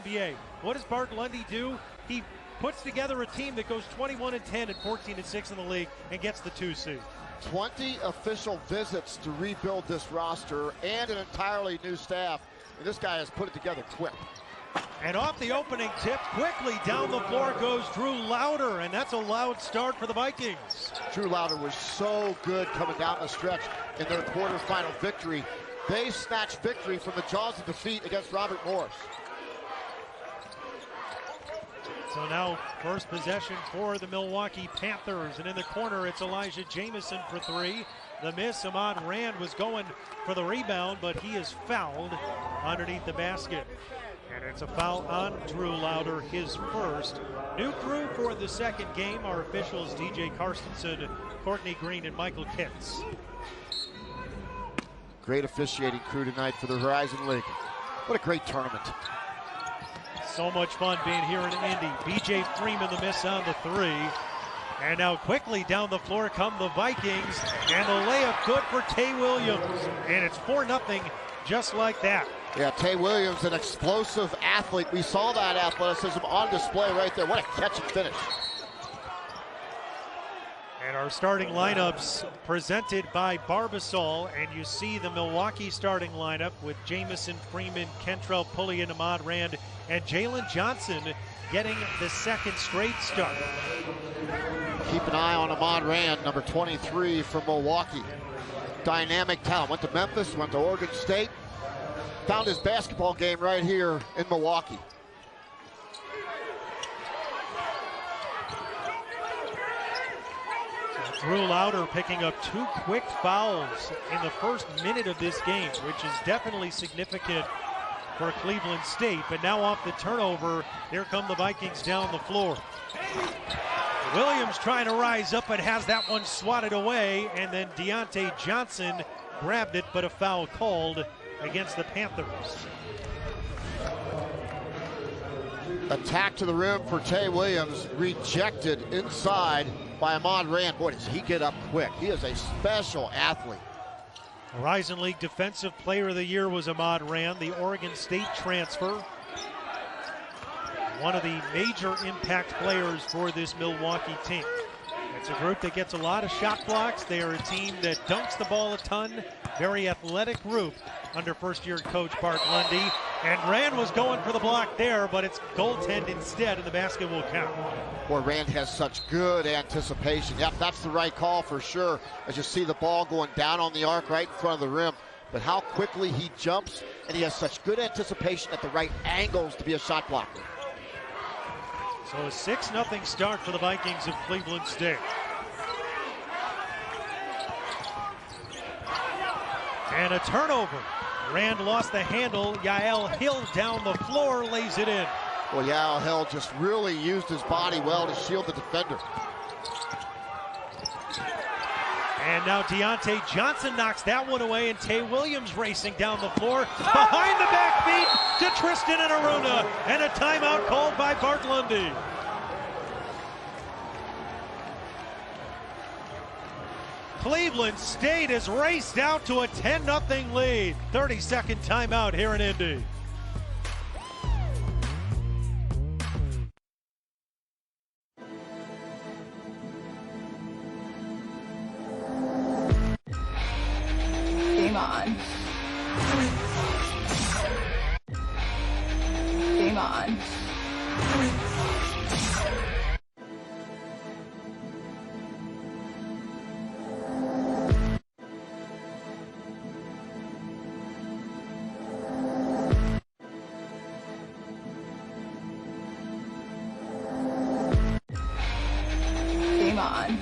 NBA. What does Bart Lundy do? He puts together a team that goes 21-10 and 14-6 in the league and gets the 2 seed. 20 official visits to rebuild this roster and an entirely new staff. And this guy has put it together quick. And off the opening tip, quickly down the floor goes Drew Lauder, and that's a loud start for the Vikings. Drew Lauder was so good coming down the stretch in their quarterfinal victory. They snatched victory from the jaws of defeat against Robert Morris. So now first possession for the Milwaukee Panthers, and in the corner it's Elijah Jamison for 3. The miss, Ahmad Rand was going for the rebound, but he is fouled underneath the basket. And it's a foul on Drew Lauder, his first. New crew for the second game, our officials DJ Carstensen, Courtney Green, and Michael Kitts. Great officiating crew tonight for the Horizon League. What a great tournament. So much fun being here in Indy. B.J. Freeman the miss on the 3. And now quickly down the floor come the Vikings. And the layup good for Tay Williams. And it's 4-0 just like that. Yeah, Tay Williams, an explosive athlete. We saw that athleticism on display right there. What a catch and finish. And our starting lineups presented by Barbasol, and you see the Milwaukee starting lineup with Jamison, Freeman, Kentrell, Pulley, and Ahmad Rand, and Jalen Johnson getting the second straight start. Keep an eye on Ahmad Rand, number 23 from Milwaukee. Dynamic talent, went to Memphis, went to Oregon State, found his basketball game right here in Milwaukee. Drew Lauder picking up 2 quick fouls in the first minute of this game, which is definitely significant for Cleveland State. But now off the turnover, here come the Vikings down the floor. Williams trying to rise up but has that one swatted away, and then Deontay Johnson grabbed it, but a foul called against the Panthers. Attack to the rim for Tay Williams, rejected inside by Ahmad Rand. Boy, does he get up quick. He is a special athlete. Horizon League Defensive Player of the Year was Ahmad Rand, the Oregon State transfer. One of the major impact players for this Milwaukee team. It's a group that gets a lot of shot blocks. They are a team that dunks the ball a ton. Very athletic group under first-year coach Bart Lundy. And Rand was going for the block there, but it's goaltend instead, and the basket will count. Boy, Rand has such good anticipation. Yep, that's the right call for sure, as you see the ball going down on the arc right in front of the rim. But how quickly he jumps, and he has such good anticipation at the right angles to be a shot blocker. So a 6-0 start for the Vikings of Cleveland State. And a turnover. Rand lost the handle. Yael Hill down the floor, lays it in. Well, Yael Hill just really used his body well to shield the defender. And now Deontay Johnson knocks that one away, and Tay Williams racing down the floor. Behind the back feet to Tristan and Aruna, and a timeout called by Bart Lundy. Cleveland State has raced out to a 10-0 lead. 30-second timeout here in Indy. Game on. Game on. Game on.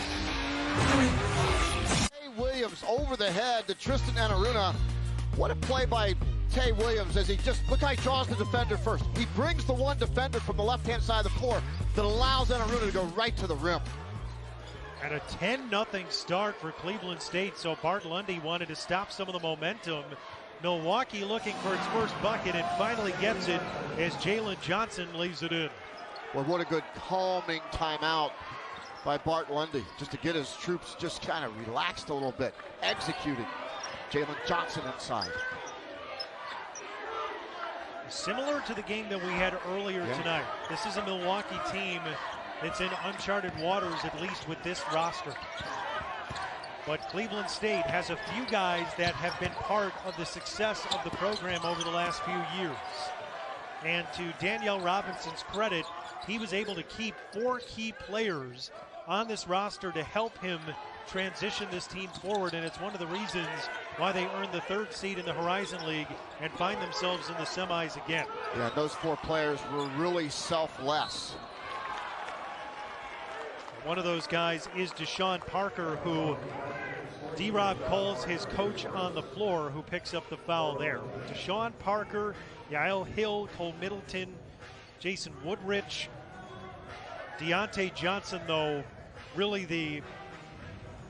Tay Williams over the head to Tristan and Aruna. What a play by Tay Williams, as he just, look how he draws the defender first. He brings the one defender from the left-hand side of the floor that allows Aruna to go right to the rim. And a 10-0 start for Cleveland State, so Bart Lundy wanted to stop some of the momentum. Milwaukee looking for its first bucket and finally gets it as Jalen Johnson lays it in. Well, what a good calming timeout by Bart Lundy, just to get his troops just kind of relaxed a little bit. Executing. Jalen Johnson inside. similar to the game that we had earlier tonight. This is a Milwaukee team that's in uncharted waters, at least with this roster. But Cleveland State has a few guys that have been part of the success of the program over the last few years. And to Danielle Robinson's credit, he was able to keep 4 key players on this roster to help him transition this team forward, and it's one of the reasons why they earned the 3rd seed in the Horizon League and find themselves in the semis again. Yeah, those 4 players were really selfless. One of those guys is Deshaun Parker, who D-Rob calls his coach on the floor, who picks up the foul there. Deshaun Parker, Yael Hill, Cole Middleton, Jason Woodrich. Deontay Johnson, though, really the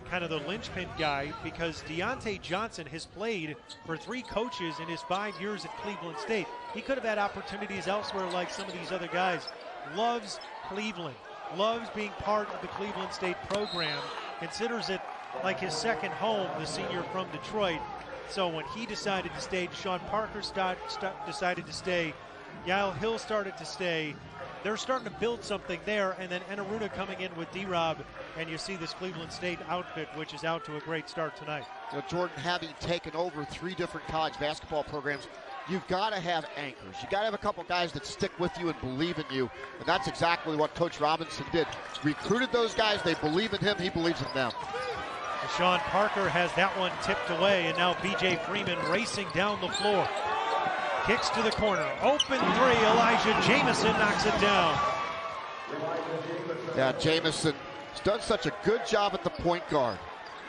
kind of the linchpin guy, because Deontay Johnson has played for 3 coaches in his 5 years at Cleveland State. He could have had opportunities elsewhere like some of these other guys. Loves Cleveland, loves being part of the Cleveland State program, considers it like his second home, the senior from Detroit. So when he decided to stay, Deshaun Parker decided to stay, Yael Hill started to stay. They're starting to build something there, and then Enaruna coming in with D-Rob, and you see this Cleveland State outfit, which is out to a great start tonight. You know, Jordan, having taken over 3 different college basketball programs, you've got to have anchors. You've got to have a couple guys that stick with you and believe in you, and that's exactly what Coach Robinson did. Recruited those guys, they believe in him, he believes in them. Deshaun Parker has that one tipped away, and now B.J. Freeman racing down the floor. Kicks to the corner, open 3, Elijah Jamison knocks it down. Yeah, Jamison has done such a good job at the point guard.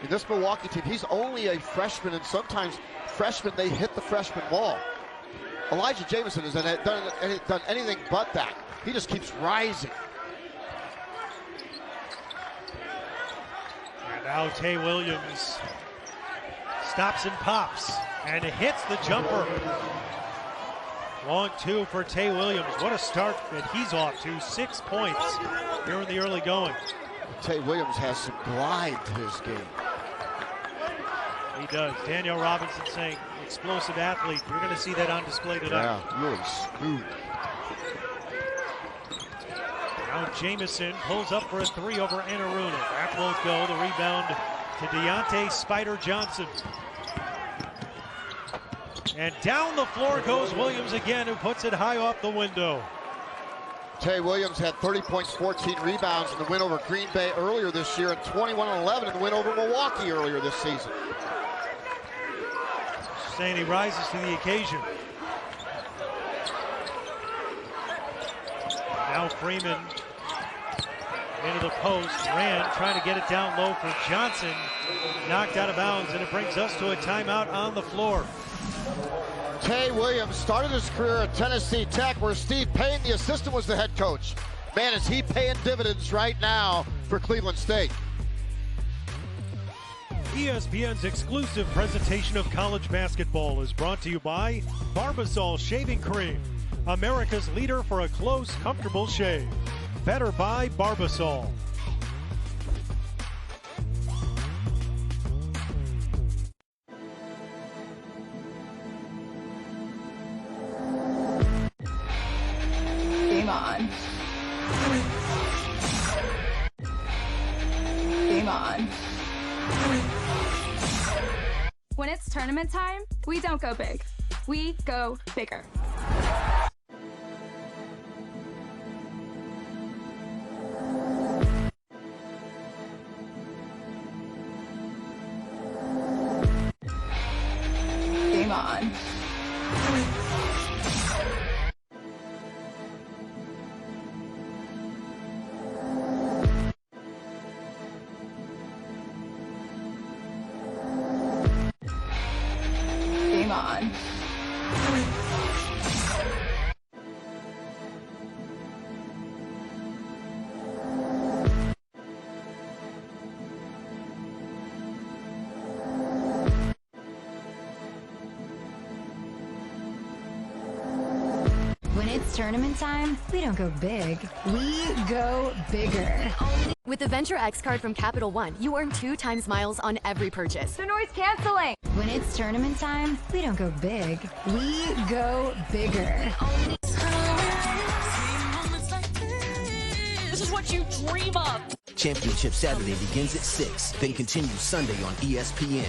In this Milwaukee team, he's only a freshman, and sometimes freshmen, they hit the freshman wall. Elijah Jamison has done anything but that. He just keeps rising. And now Tay Williams stops and pops and hits the jumper. Long 2 for Tay Williams. What a start that he's off to. 6 points here in the early going. Tay Williams has some glide to his game. He does. Danielle Robinson saying, explosive athlete. You're going to see that on display tonight. Yeah, really smooth. Now Jamison pulls up for a 3 over Enaruna. That won't go. The rebound to Deontay Spider Johnson. And down the floor goes Williams again, who puts it high off the window. Tay Williams had 30 points, 14 rebounds in the win over Green Bay earlier this year, and 21-11 in the win over Milwaukee earlier this season. Saying he rises to the occasion. Now Freeman into the post. Rand trying to get it down low for Johnson. Knocked out of bounds, and it brings us to a timeout on the floor. Tay Williams started his career at Tennessee Tech, where Steve Payne, the assistant, was the head coach. Man, is he paying dividends right now for Cleveland State. ESPN's exclusive presentation of college basketball is brought to you by Barbasol Shaving Cream, America's leader for a close, comfortable shave. Better by Barbasol. Game on. Game on. When it's tournament time, we don't go big. We go bigger. Game on. Game on. When it's tournament time, we don't go big, we go bigger. With the Venture X card from Capital One, you earn 2 times miles on every purchase. They're noise canceling. When it's tournament time, we don't go big. We go bigger. This is what you dream of. Championship Saturday begins at 6, then continues Sunday on ESPN.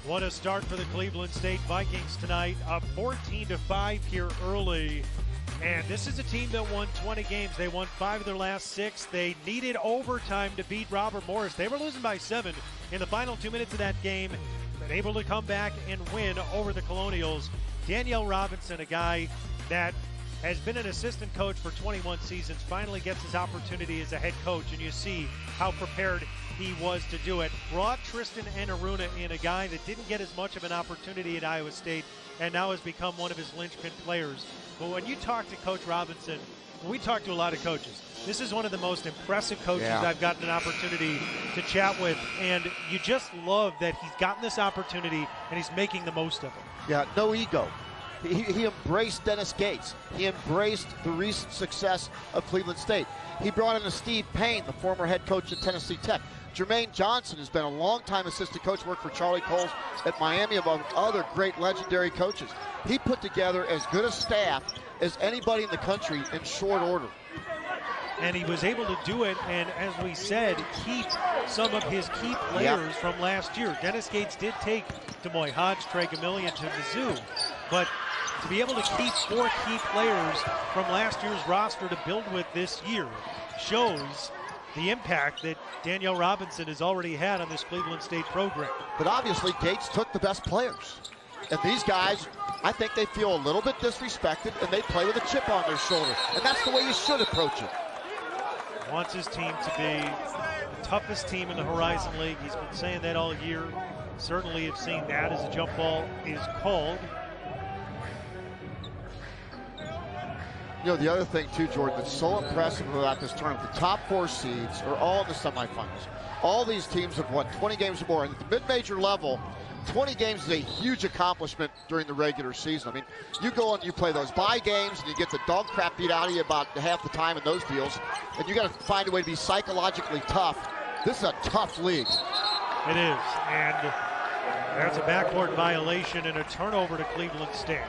What a start for the Cleveland State Vikings tonight. Up 14-5 here early. And this is a team that won 20 games. They won 5 of their last 6. They needed overtime to beat Robert Morris. They were losing by 7 in the final 2 minutes of that game. Been able to come back and win over the Colonials. Danielle Robinson, a guy that has been an assistant coach for 21 seasons, finally gets his opportunity as a head coach, and you see how prepared he was to do it. Brought Tristan Enaruna in, a guy that didn't get as much of an opportunity at Iowa State and now has become one of his linchpin players. But when you talk to Coach Robinson, we talk to a lot of coaches. This is one of the most impressive coaches I've gotten an opportunity to chat with, and you just love that he's gotten this opportunity and he's making the most of it. Yeah, no ego. He embraced Dennis Gates. He embraced the recent success of Cleveland State. He brought in a Steve Payne, the former head coach at Tennessee Tech. Jermaine Johnson has been a longtime assistant coach, worked for Charlie Coles at Miami, among other great legendary coaches. He put together as good a staff as anybody in the country in short order. And he was able to do it, and as we said, keep some of his key players from last year. Dennis Gates did take Demoy Hodge, Trey Gamillion to Mizzou, but to be able to keep 4 key players from last year's roster to build with this year shows the impact that Danielle Robinson has already had on this Cleveland State program. But obviously Gates took the best players. And these guys, I think they feel a little bit disrespected, and they play with a chip on their shoulder. And that's the way you should approach it. Wants his team to be the toughest team in the Horizon League. He's been saying that all year. Certainly have seen that as a jump ball is called. You know, the other thing too, Jordan, that's so impressive about this tournament, the top 4 seeds are all in the semifinals. All these teams have won 20 games or more. And at the mid-major level, 20 games is a huge accomplishment during the regular season. I mean, you go and you play those bye games and you get the dog crap beat out of you about half the time in those deals, and you got to find a way to be psychologically tough. This is a tough league. It is, and that's a backcourt violation and a turnover to Cleveland State.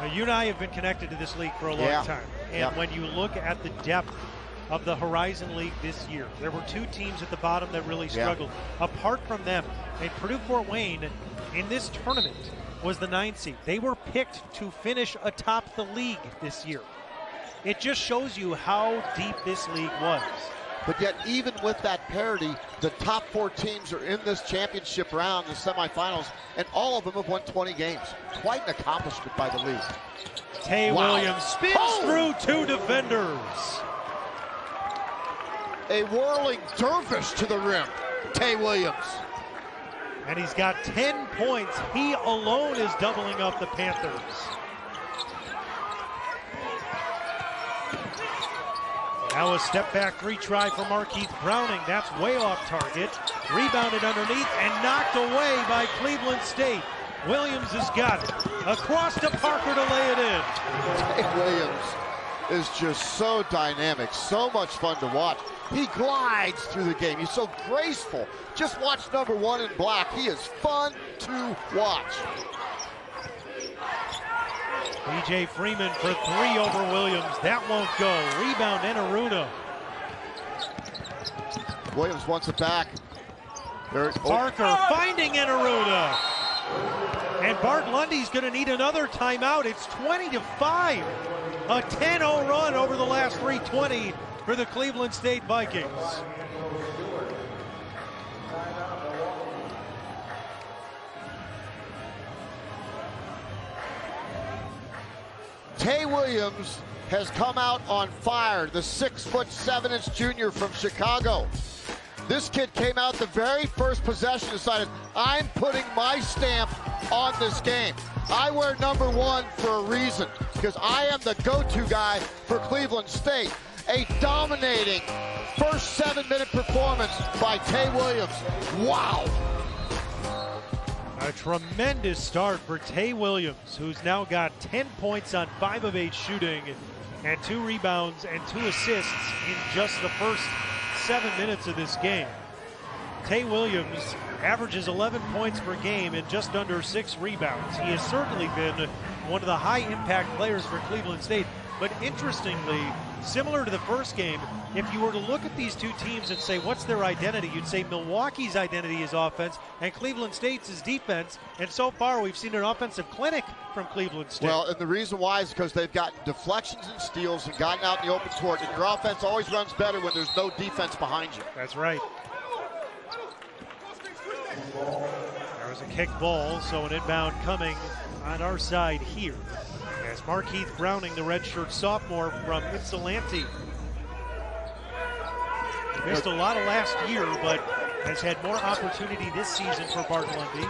Now, you and I have been connected to this league for a long time, and when you look at the depth of the Horizon League this year, there were 2 teams at the bottom that really struggled. Apart from them, and Purdue-Fort Wayne in this tournament was the 9th seed. They were picked to finish atop the league this year. It just shows you how deep this league was. But yet, even with that parity, the top 4 teams are in this championship round, the semifinals, and all of them have won 20 games. Quite an accomplishment by the league. Tay Williams spins through 2 defenders. A whirling dervish to the rim, Tay Williams. And he's got 10 points. He alone is doubling up the Panthers. Now a step-back 3 try for Markeith Browning. That's way off target. Rebounded underneath and knocked away by Cleveland State. Williams has got it. Across to Parker to lay it in. Tay Williams is just so dynamic, so much fun to watch. He glides through the game. He's so graceful. Just watch number 1 in black. He is fun to watch. B.J. Freeman for 3 over Williams. That won't go. Rebound, Enaruna. Williams wants it back. Parker finding Enaruna. And Bart Lundy's going to need another timeout. It's 20-5. A 10-0 run over the last 3:20 for the Cleveland State Vikings. Tay Williams has come out on fire, the 6'7" junior from Chicago. This kid came out the very first possession, decided, I'm putting my stamp on this game. I wear number 1 for a reason, because I am the go-to guy for Cleveland State. A dominating first 7-minute performance by Tay Williams. Wow. A tremendous start for Tay Williams, who's now got 10 points on 5 of 8 shooting. and 2 rebounds and 2 assists in just the first 7 minutes of this game. Tay Williams averages 11 points per game and just under 6 rebounds. He has certainly been one of the high-impact players for Cleveland State. But interestingly, similar to the first game, if you were to look at these two teams and say, what's their identity? You'd say Milwaukee's identity is offense and Cleveland State's is defense. And so far, we've seen an offensive clinic from Cleveland State. Well, and the reason why is because they've gotten deflections and steals and gotten out in the open court. And your offense always runs better when there's no defense behind you. That's right. There was a kick ball, so an inbound coming on our side here. As Markeith Browning, the redshirt sophomore from Ypsilanti. He missed a lot of last year, but has had more opportunity this season for Bart Lundy.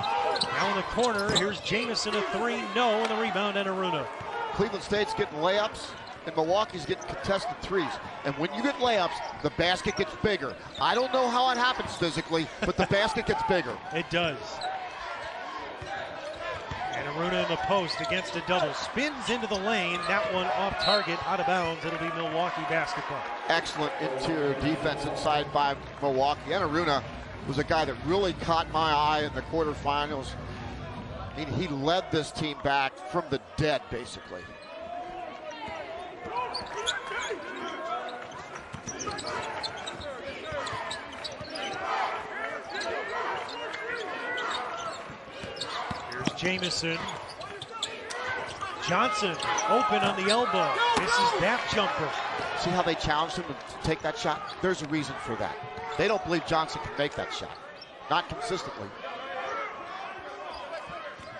Now in the corner, here's Jamison, a 3, no, and the rebound, and Aruna. Cleveland State's getting layups, and Milwaukee's getting contested threes. And when you get layups, the basket gets bigger. I don't know how it happens physically, but the basket gets bigger. It does. And Aruna in the post against a double. Spins into the lane. That one off target, out of bounds. It'll be Milwaukee basketball. Excellent interior defense inside by Milwaukee. And Aruna was a guy that really caught my eye in the quarterfinals. I mean, he led this team back from the dead, basically. Jamison. Johnson open on the elbow. Misses that jumper. See how they challenged him to take that shot? There's a reason for that. They don't believe Johnson can make that shot. Not consistently.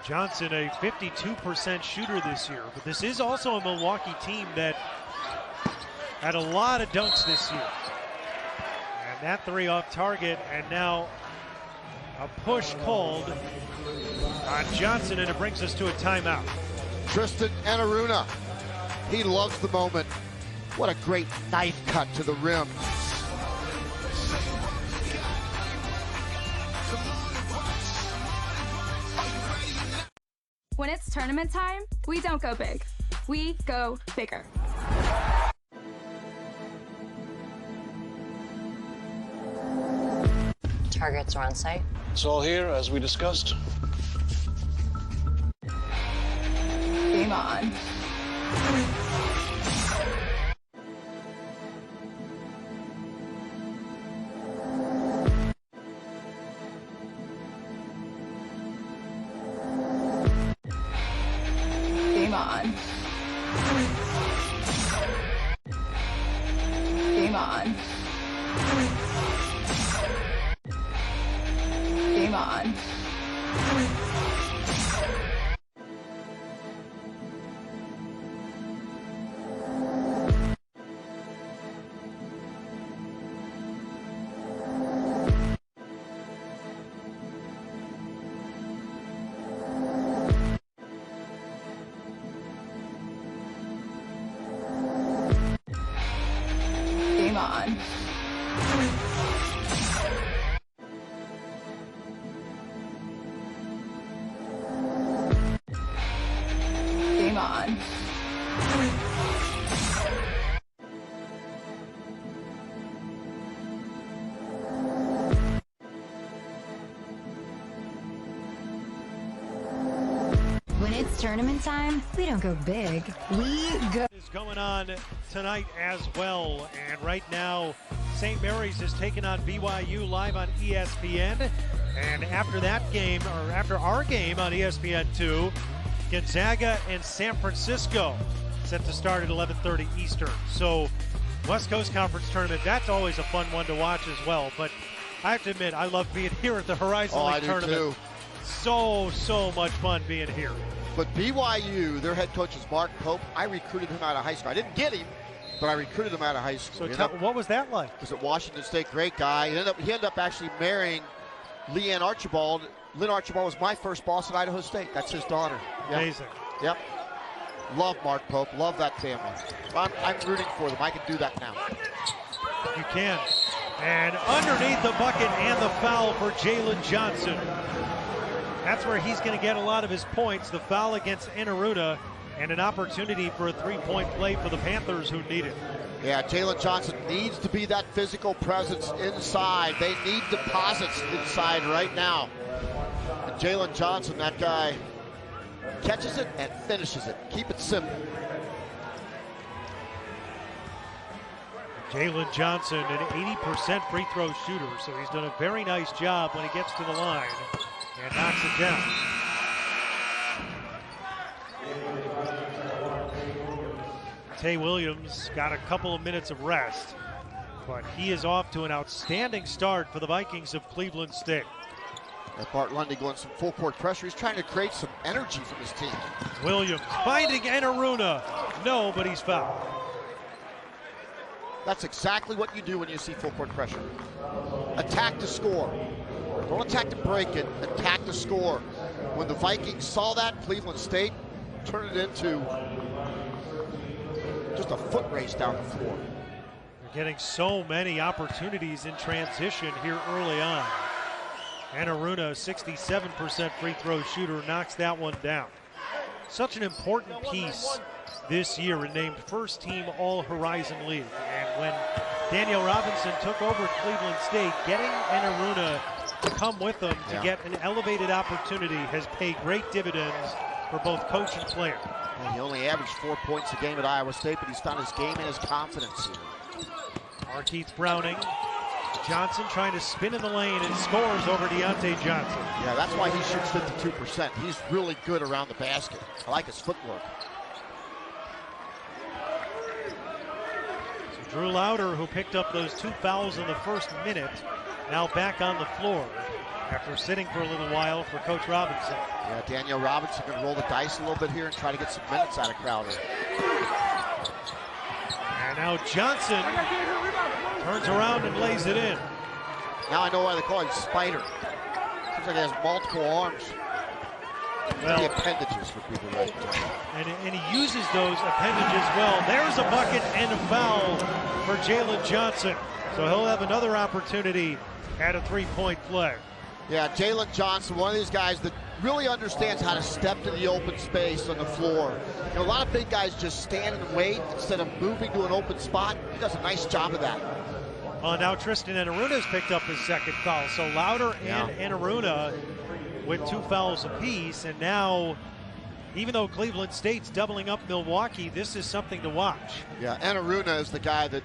Johnson, a 52% shooter this year, but this is also a Milwaukee team that had a lot of dunks this year. And that 3 off target, and now a push called on Johnson, and it brings us to a timeout. Tristan Enaruna, he loves the moment. What a great knife cut to the rim. When it's tournament time, we don't go big. We go bigger. Targets are on site. It's all here, as we discussed. Game on. Game on. Game on. Game on. Game on. Game on. When it's tournament time, we don't go big. We go. Is going on tonight as well, and right now St. Mary's is taking on BYU live on ESPN, and after that game, or after our game on ESPN2, Gonzaga and San Francisco set to start at 11:30 Eastern. So West Coast Conference tournament, that's always a fun one to watch as well. But I have to admit, I love being here at the Horizon League tournament. Too. So much fun being here. But BYU, their head coach is Mark Pope. I recruited him out of high school. I didn't get him, but I recruited him out of high school. So what was that like? Was at Washington State, great guy. He ended up actually marrying Leanne Archibald. Lynn Archibald was my first boss at Idaho State. That's his daughter. Yep. Amazing. Yep. Love Mark Pope. Love that family. I'm rooting for them. I can do that now. You can. And underneath the bucket and the foul for Jalen Johnson. That's where he's going to get a lot of his points. The foul against Enaruna. and an opportunity for a three-point play for the Panthers who need it. Yeah, Jalen Johnson needs to be that physical presence inside. They need deposits inside right now. And Jalen Johnson, that guy, catches it and finishes it. Keep it simple. Jalen Johnson, an 80% free throw shooter, so he's done a very nice job when he gets to the line and knocks it down. Tay Williams got a couple of minutes of rest, but he is off to an outstanding start for the Vikings of Cleveland State. And Bart Lundy going some full court pressure. He's trying to create some energy from his team. Williams finding Enaruna. No, but he's fouled. That's exactly what you do when you see full court pressure. Attack to score. Don't attack to break it, attack to score. When the Vikings saw that, Cleveland State turned it into just a foot race down the floor. They're getting so many opportunities in transition here early on. Enaruna, 67% free throw shooter, knocks that one down. Such an important piece this year and named first team All-Horizon League. And when Daniel Robinson took over Cleveland State, getting Enaruna to come with them to get an elevated opportunity has paid great dividends for both coach and player. And he only averaged 4 points a game at Iowa State, but he's found his game and his confidence here. Markeith Browning. Johnson trying to spin in the lane and scores over Deontay Johnson. Yeah, that's why he shoots 52%. He's really good around the basket. I like his footwork. So Drew Lauder, who picked up those 2 fouls in the first minute, now back on the floor after sitting for a little while for Coach Robinson. Yeah, Daniel Robinson can roll the dice a little bit here and try to get some minutes out of Crowder. And now Johnson turns around and lays it in. Now I know why they call him Spider. Seems like he has multiple arms. Well, the appendages for people right now. And he uses those appendages well. There's a bucket and a foul for Jalen Johnson. So he'll have another opportunity at a three-point play. Yeah, Jalen Johnson, one of these guys that really understands how to step to the open space on the floor. You know, a lot of big guys just stand and wait instead of moving to an open spot. He does a nice job of that. Now Tristan Enaruna's picked up his second foul. So Lauder and Enaruna with 2 fouls apiece. And now, even though Cleveland State's doubling up Milwaukee, this is something to watch. Yeah, Enaruna is the guy that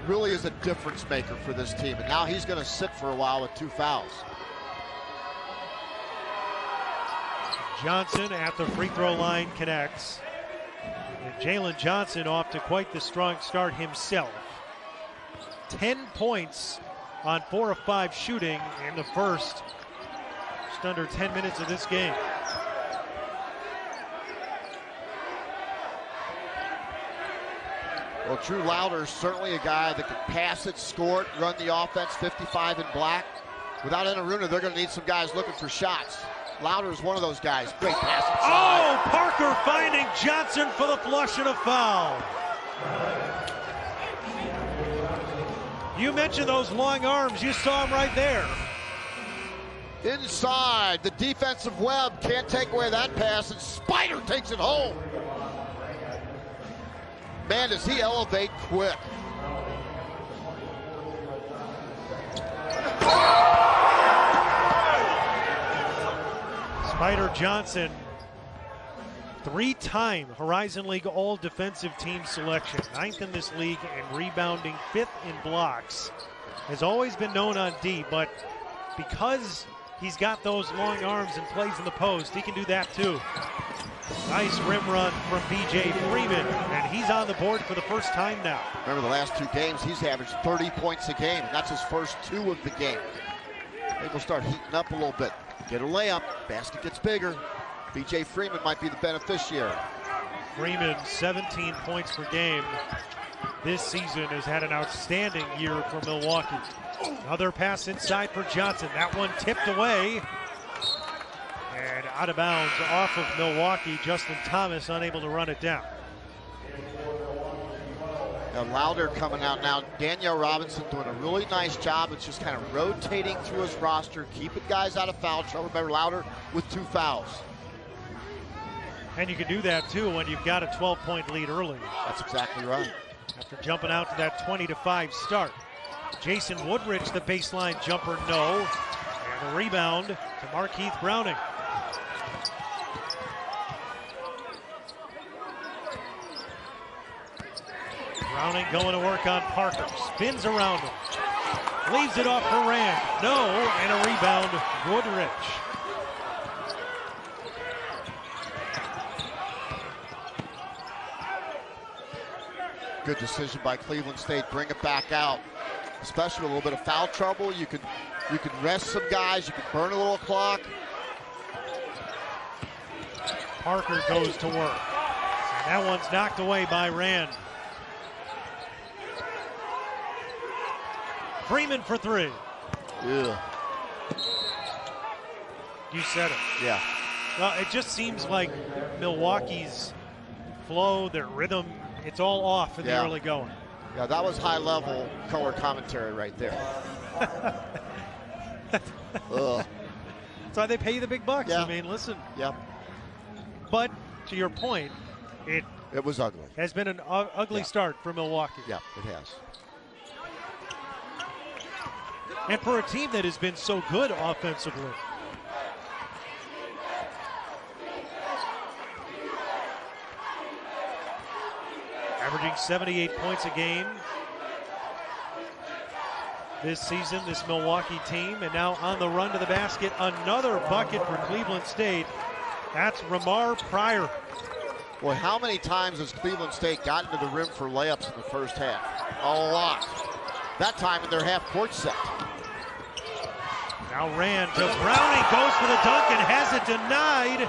really is a difference maker for this team. And now he's going to sit for a while with 2 fouls. Johnson at the free throw line connects. And Jalen Johnson off to quite the strong start himself. 10 points on 4 of 5 shooting in the first just under 10 minutes of this game. Well, Drew Lauder is certainly a guy that can pass it, score it, run the offense, 55 in black. Without Enaruna, they're going to need some guys looking for shots. Lauder is one of those guys. Great pass inside. Oh, Parker finding Johnson for the flush and a foul. You mentioned those long arms. You saw him right there. Inside, the defensive web can't take away that pass, and Spider takes it home. Man, does he elevate quick. Spider Johnson, 3-time Horizon League All-Defensive Team selection, 9th in this league in rebounding, 5th in blocks. Has always been known on D, but because he's got those long arms and plays in the post, he can do that too. Nice rim run from B.J. Freeman, and he's on the board for the first time now. Remember the last 2 games, he's averaged 30 points a game, and that's his first 2 of the game. Maybe we'll start heating up a little bit. Get a layup, basket gets bigger. B.J. Freeman might be the beneficiary. Freeman, 17 points per game this season, has had an outstanding year for Milwaukee. Another pass inside for Johnson. That one tipped away. And out of bounds off of Milwaukee. Justin Thomas unable to run it down. Now Lauder coming out now. Daniel Robinson doing a really nice job. It's just kind of rotating through his roster, keeping guys out of foul trouble. Remember Lauder with 2 fouls. And you can do that too when you've got a 12-point lead early. That's exactly right. After jumping out to that 20-5 start. Jason Woodrich, the baseline jumper, no. And the rebound to Markeith Browning. Browning going to work on Parker. Spins around him. Leaves it off for Rand. No, and a rebound, Woodrich. Good decision by Cleveland State. Bring it back out, especially with a little bit of foul trouble. You could rest some guys. You could burn a little clock. Parker goes to work. And that one's knocked away by Rand. Freeman for three. Yeah. You said it. Yeah. Well, it just seems like Milwaukee's flow, their rhythm, it's all off in the early going. Yeah, that was high-level color commentary right there. Ugh. That's why they pay you the big bucks. Yeah. I mean, listen. Yep. But to your point, it was ugly. Has been an ugly start for Milwaukee. Yeah, it has. And for a team that has been so good offensively. Averaging 78 points a game this season, this Milwaukee team. And now on the run to the basket, another bucket for Cleveland State. That's Ramar Pryor. Boy, how many times has Cleveland State gotten to the rim for layups in the first half? A lot. That time in their half-court set. Now Rand to Browning, goes for the dunk and has it denied.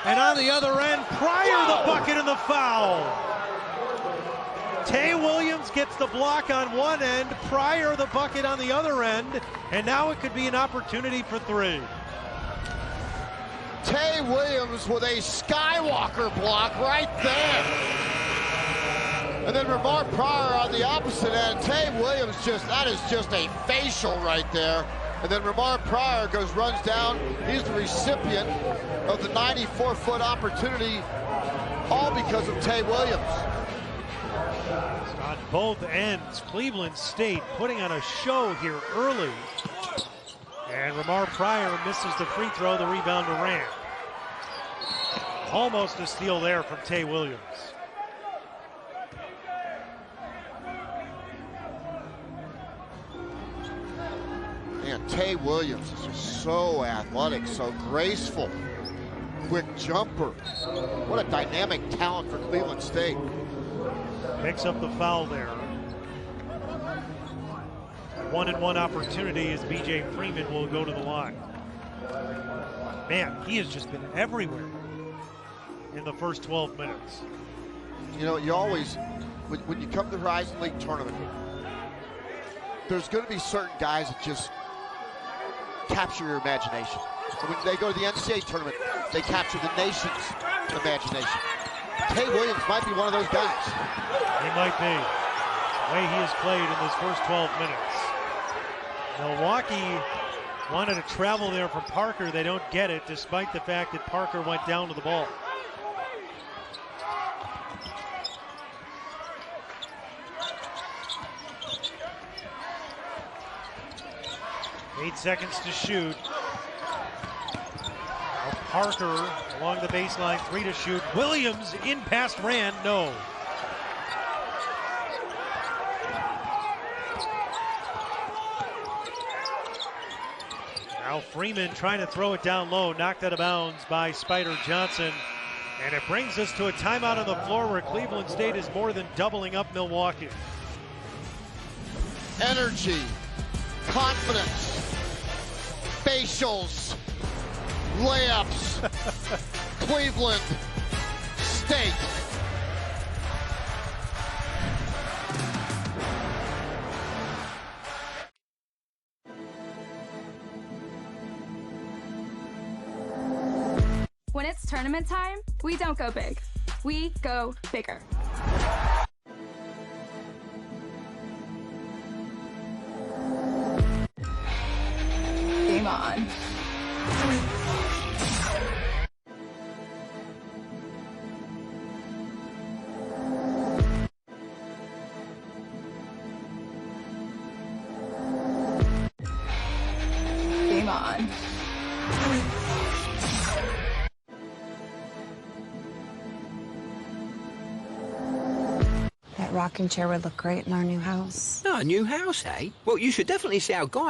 And on the other end, Pryor the bucket and the foul. Tay Williams gets the block on one end, Pryor the bucket on the other end, and now it could be an opportunity for three. Tay Williams with a Skywalker block right there. And then Ramar Pryor on the opposite end. Tay Williams that is just a facial right there. And then Ramar Pryor runs down. He's the recipient of the 94-foot opportunity, all because of Tay Williams. On both ends, Cleveland State putting on a show here early. And Ramar Pryor misses the free throw, the rebound to Rand. Almost a steal there from Tay Williams. Man, Tay Williams is just so athletic, so graceful. Quick jumper. What a dynamic talent for Cleveland State. Picks up the foul there. 1-and-1 opportunity as B.J. Freeman will go to the line. Man, he has just been everywhere in the first 12 minutes. You know, you always, when you come to the Horizon League tournament, there's going to be certain guys that just capture your imagination. And when they go to the NCAA tournament, they capture the nation's imagination. Tay Williams might be one of those guys. He might be. The way he has played in this first 12 minutes. Milwaukee wanted to travel there from Parker. They don't get it, despite the fact that Parker went down to the ball. Eight seconds to shoot. Now Parker along the baseline, three to shoot. Williams in past Rand, no. Now Freeman trying to throw it down low, knocked out of bounds by Spider Johnson. And it brings us to a timeout on the floor where Cleveland State is more than doubling up Milwaukee. Energy, confidence, facials, layups, Cleveland State. When it's tournament time, we don't go big. We go bigger. Game on. rocking chair would look great in our new house. Oh, a new house, eh? Well, you should definitely see our guy.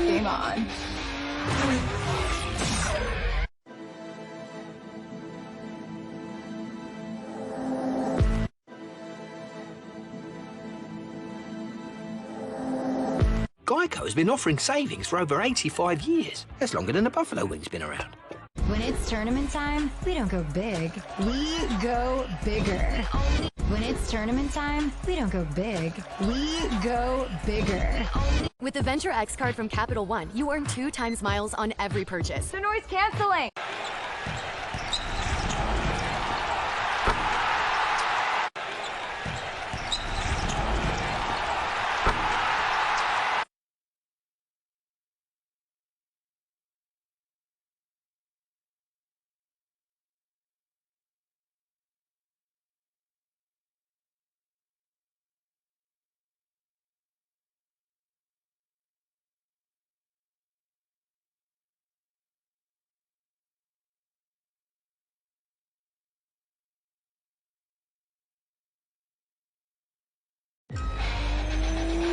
Game on. Geico has been offering savings for over 85 years. That's longer than the buffalo wing's been around. When it's tournament time, we don't go big. We go bigger. When it's tournament time, we don't go big. We go bigger. With the Venture X card from Capital One, you earn 2 times miles on every purchase. The noise canceling.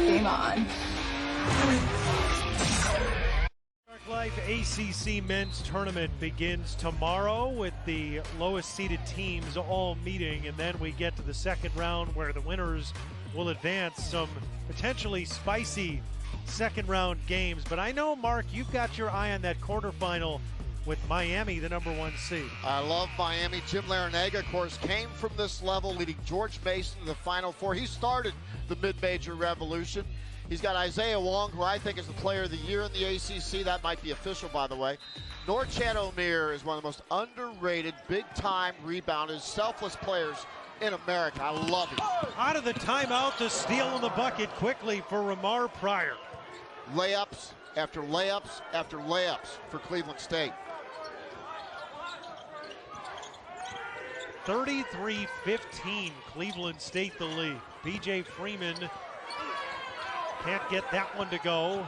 Game on. Dark Life ACC Men's Tournament begins tomorrow with the lowest seeded teams all meeting, and then we get to the second round where the winners will advance. Some potentially spicy second round games, but I know, Mark, you've got your eye on that quarterfinal with Miami, the #1 seed. I love Miami. Jim Larinaga, of course, came from this level, leading George Mason to the Final Four. He started the mid-major revolution. He's got Isaiah Wong, who I think is the player of the year in the ACC. That might be official, by the way. Norchad Omier is one of the most underrated, big-time rebounders, selfless players in America. I love him. Out of the timeout, the steal in the bucket quickly for Ramar Pryor. Layups after layups after layups for Cleveland State. 33-15, Cleveland State the lead. BJ Freeman can't get that one to go.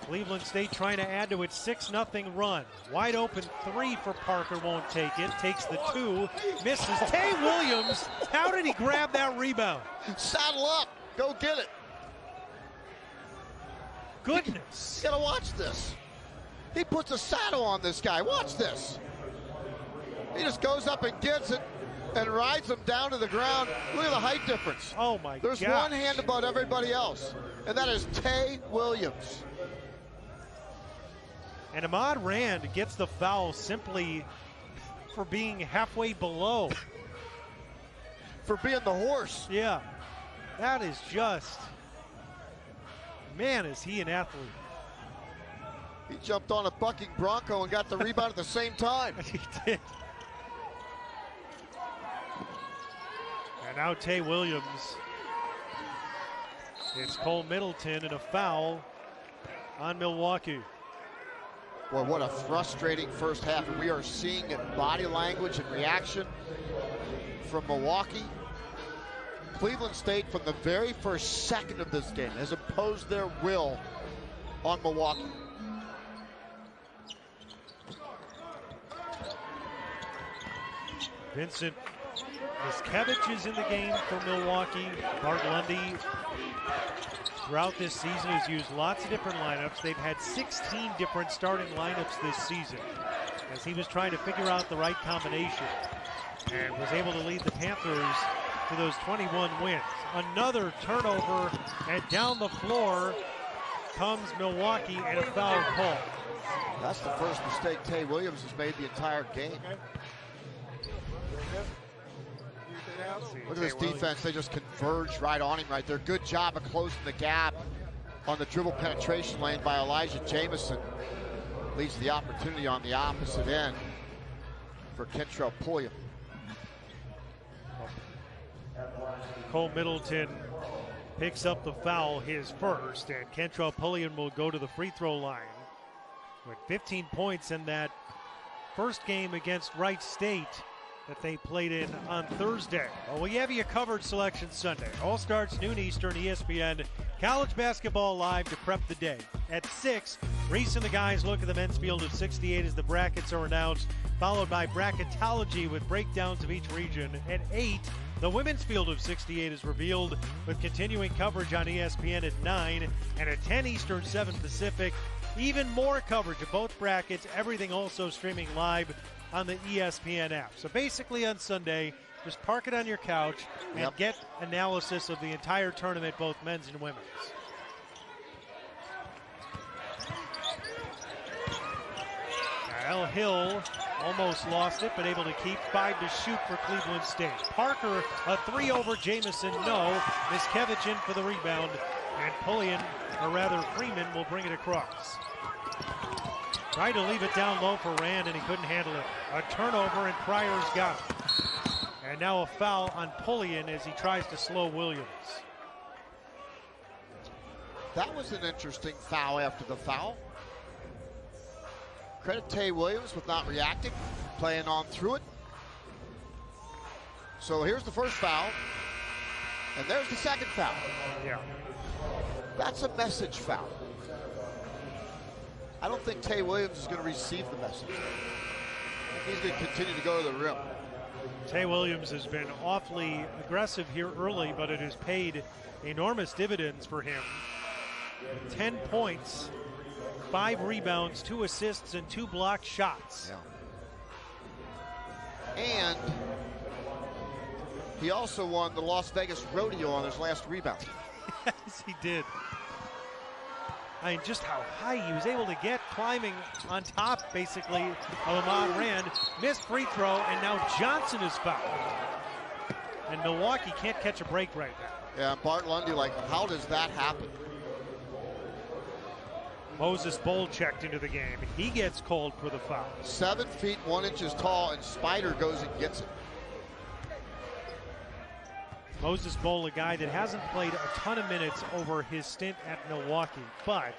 Cleveland State trying to add to its 6-0 run. Wide open 3 for Parker, won't take it. Takes the 2, misses. Tay Williams, how did he grab that rebound? Saddle up, go get it. Goodness. You gotta watch this. He puts a saddle on this guy, watch this. He just goes up and gets it and rides him down to the ground. Look at the height difference. Oh my God. There's one hand above everybody else, and that is Tay Williams. And Ahmad Rand gets the foul simply for being halfway below. For being the horse. Yeah, that is just, man, is he an athlete. He jumped on a bucking bronco and got the rebound at the same time. He did. And now Tay Williams. It's Cole Middleton and a foul on Milwaukee. Boy, what a frustrating first half. And we are seeing it in body language and reaction from Milwaukee. Cleveland State, from the very first second of this game, has imposed their will on Milwaukee. Vincent Miskevich is in the game for Milwaukee. Bart Lundy, throughout this season, has used lots of different lineups. They've had 16 different starting lineups this season as he was trying to figure out the right combination and was able to lead the Panthers to those 21 wins. Another turnover, and down the floor comes Milwaukee and a foul call. That's the first mistake Tay Williams has made the entire game. Look at this defense. They just converged right on him right there. Good job of closing the gap on the dribble penetration lane by Elijah Jamison. Leads to the opportunity on the opposite end for Kentrell Pulliam. Cole Middleton picks up the foul, his first, and Kentrell Pulliam will go to the free throw line with 15 points in that first game against Wright State that they played in on Thursday. Well, we have you covered Selection Sunday. All starts noon Eastern, ESPN. College basketball live to prep the day. At 6, Reese and the guys look at the men's field of 68 as the brackets are announced, followed by bracketology with breakdowns of each region. At 8, The women's field of 68 is revealed with continuing coverage on ESPN at 9 and at 10 Eastern, 7 Pacific. Even more coverage of both brackets, everything also streaming live on the ESPN app. So basically on Sunday, just park it on your couch and get analysis of the entire tournament, both men's and women's. Kyle Hill almost lost it, but able to keep 5 to shoot for Cleveland State. Parker, a 3 over Jamison, no. Miskevich in for the rebound, and Pullian, or rather Freeman, will bring it across. Tried to leave it down low for Rand, and he couldn't handle it. A turnover, and Pryor's got it. And now a foul on Pullian as he tries to slow Williams. That was an interesting foul after the foul. Credit Tay Williams with not reacting, playing on through it. So here's the first foul, and there's the second foul. Yeah. That's a message foul. I don't think Tay Williams is going to receive the message. I think he's going to continue to go to the rim. Tay Williams has been awfully aggressive here early, but it has paid enormous dividends for him. 10 points, 5 rebounds, 2 assists, and 2 blocked shots. Yeah. And he also won the Las Vegas Rodeo on his last rebound. Yes, he did. I mean, just how high he was able to get, climbing on top, basically, of Ahmad Rand. Missed free throw, and now Johnson is fouled. And Milwaukee can't catch a break right now. Yeah, Bart Lundy, like, how does that happen? Moses Bowl checked into the game. He gets called for the foul. 7 feet 1 inches tall, and Spider goes and gets it. Moses Bowl, a guy that hasn't played a ton of minutes over his stint at Milwaukee, but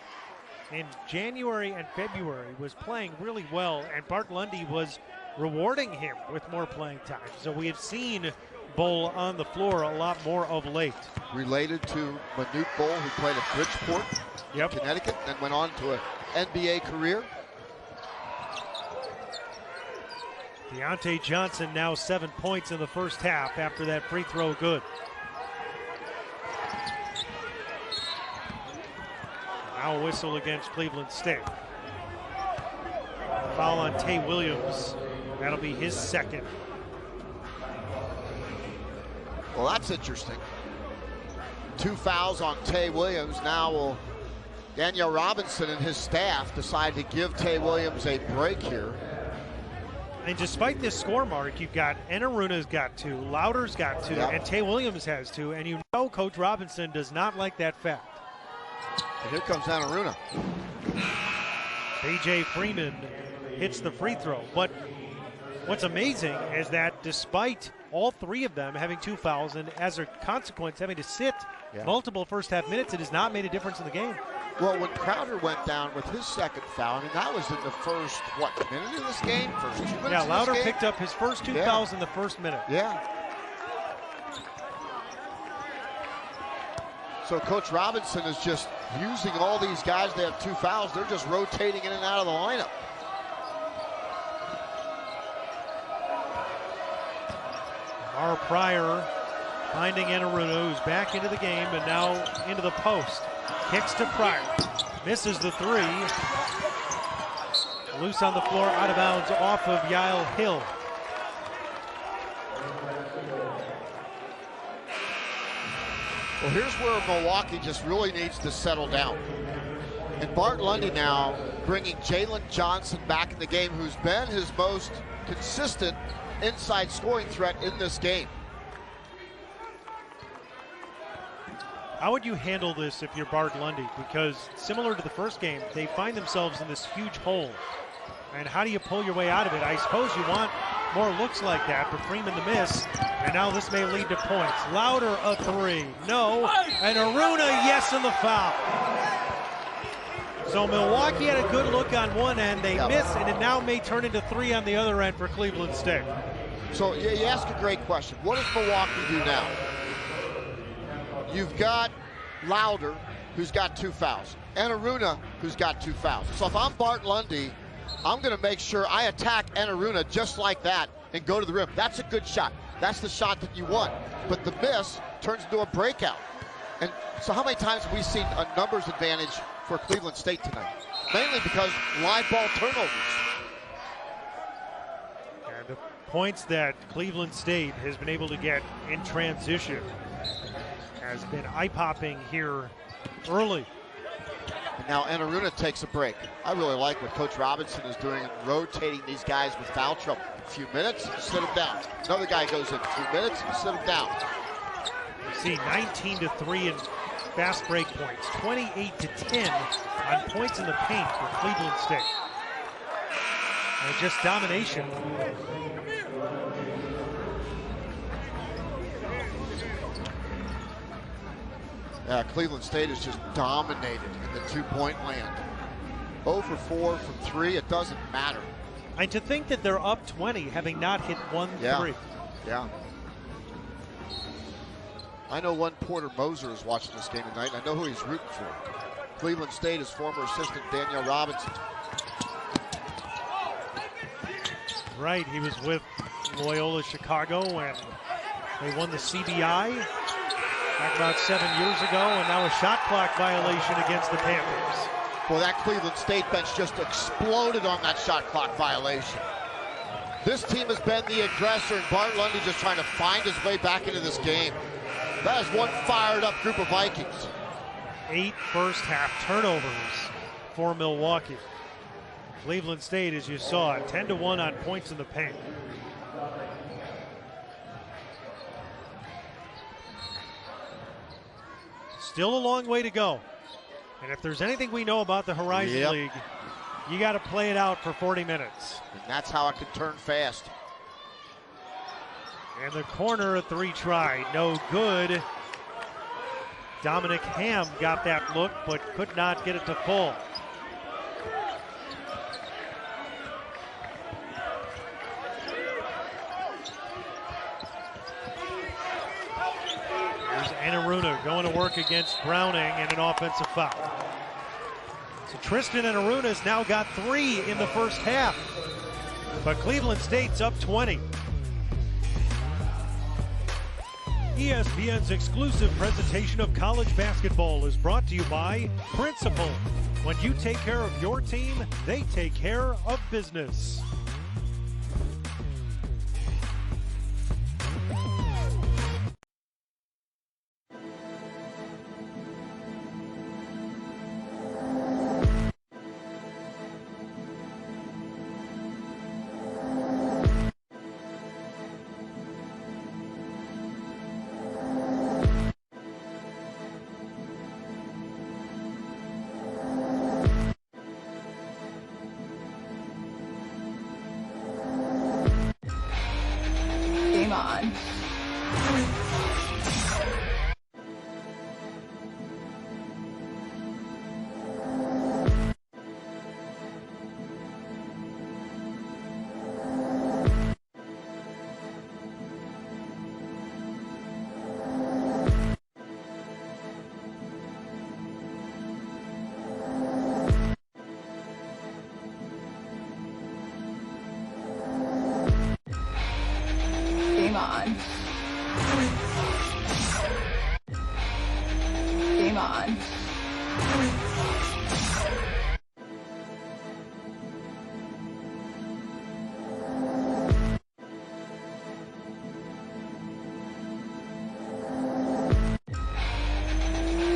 in January and February was playing really well, and Bart Lundy was rewarding him with more playing time. So we have seen Bowl on the floor a lot more of late. Related to Manute Bowl, who played at Bridgeport, Connecticut, then went on to an NBA career. Deontay Johnson now 7 points in the first half after that free throw good. Now a whistle against Cleveland State. Foul on Tay Williams. That'll be his second. Well, that's interesting. 2 fouls on Tay Williams. Now will Danielle Robinson and his staff decide to give Tay Williams a break here. And despite this score mark, you've got Enaruna's got 2, Lauder's got 2, and Tay Williams has 2, and you know Coach Robinson does not like that fact. And here comes Enaruna. B.J. Freeman hits the free throw, but what's amazing is that despite all 3 of them having 2 fouls and as a consequence having to sit multiple first half minutes, it has not made a difference in the game. Well, when Crowder went down with his second foul, I mean, that was in the first, minute of this game? First 2 minutes Yeah, Lauder of this game? picked up his first 2 fouls in the first minute. Yeah. So Coach Robinson is just using all these guys. They have 2 fouls. They're just rotating in and out of the lineup. Our Pryor finding Enaruna, who's back into the game and now into the post. Kicks to Pryor. Misses the 3. Loose on the floor, out of bounds, off of Yael Hill. Well, here's where Milwaukee just really needs to settle down. And Bart Lundy now bringing Jalen Johnson back in the game, who's been his most consistent inside scoring threat in this game. How would you handle this if you're Bart Lundy? Because similar to the first game, they find themselves in this huge hole. And how do you pull your way out of it? I suppose you want more looks like that, but Freeman the miss. And now this may lead to points. Lauder a 3. No. And Aruna, yes, in the foul. So Milwaukee had a good look on one end. They miss, and it now may turn into 3 on the other end for Cleveland State. So you ask a great question. What does Milwaukee do now? You've got Lauder, who's got 2 fouls, and Aruna, who's got 2 fouls. So if I'm Bart Lundy, I'm going to make sure I attack Enaruna just like that and go to the rim. That's a good shot. That's the shot that you want. But the miss turns into a breakout. And so how many times have we seen a numbers advantage for Cleveland State tonight? Mainly because live ball turnovers. And the points that Cleveland State has been able to get in transition has been eye-popping here early. And now Enaruna takes a break. I really like what Coach Robinson is doing, rotating these guys with foul trouble. A few minutes, sit them down. Another guy goes in, a few minutes, sit them down. You see 19-3 in fast break points, 28-10 on points in the paint for Cleveland State. And just domination. Yeah, Cleveland State is just dominated in the two-point land. 0 for 4 from 3, it doesn't matter. And to think that they're up 20, having not hit one three. Yeah. I know one Porter Moser is watching this game tonight. I know who he's rooting for. Cleveland State is former assistant Danielle Robinson. Right, he was with Loyola Chicago when they won the CBI back about 7 years ago, and now a shot clock violation against the Panthers. Well, that Cleveland State bench just exploded on that shot clock violation. This team has been the aggressor, and Bart Lundy just trying to find his way back into this game. That is one fired-up group of Vikings. 8 first-half turnovers for Milwaukee. Cleveland State, as you saw, 10-1 on points in the paint. Still a long way to go. And if there's anything we know about the Horizon League, you got to play it out for 40 minutes. And that's how it can turn fast. And the corner, a 3 try, no good. Dominic Ham got that look, but could not get it to full. Here's Enaruna going to work against Browning and an offensive foul. So Tristan Enaruna's now got 3 in the first half. But Cleveland State's up 20. ESPN's exclusive presentation of college basketball is brought to you by Principal. When you take care of your team, they take care of business. Game on. Game on. Game on.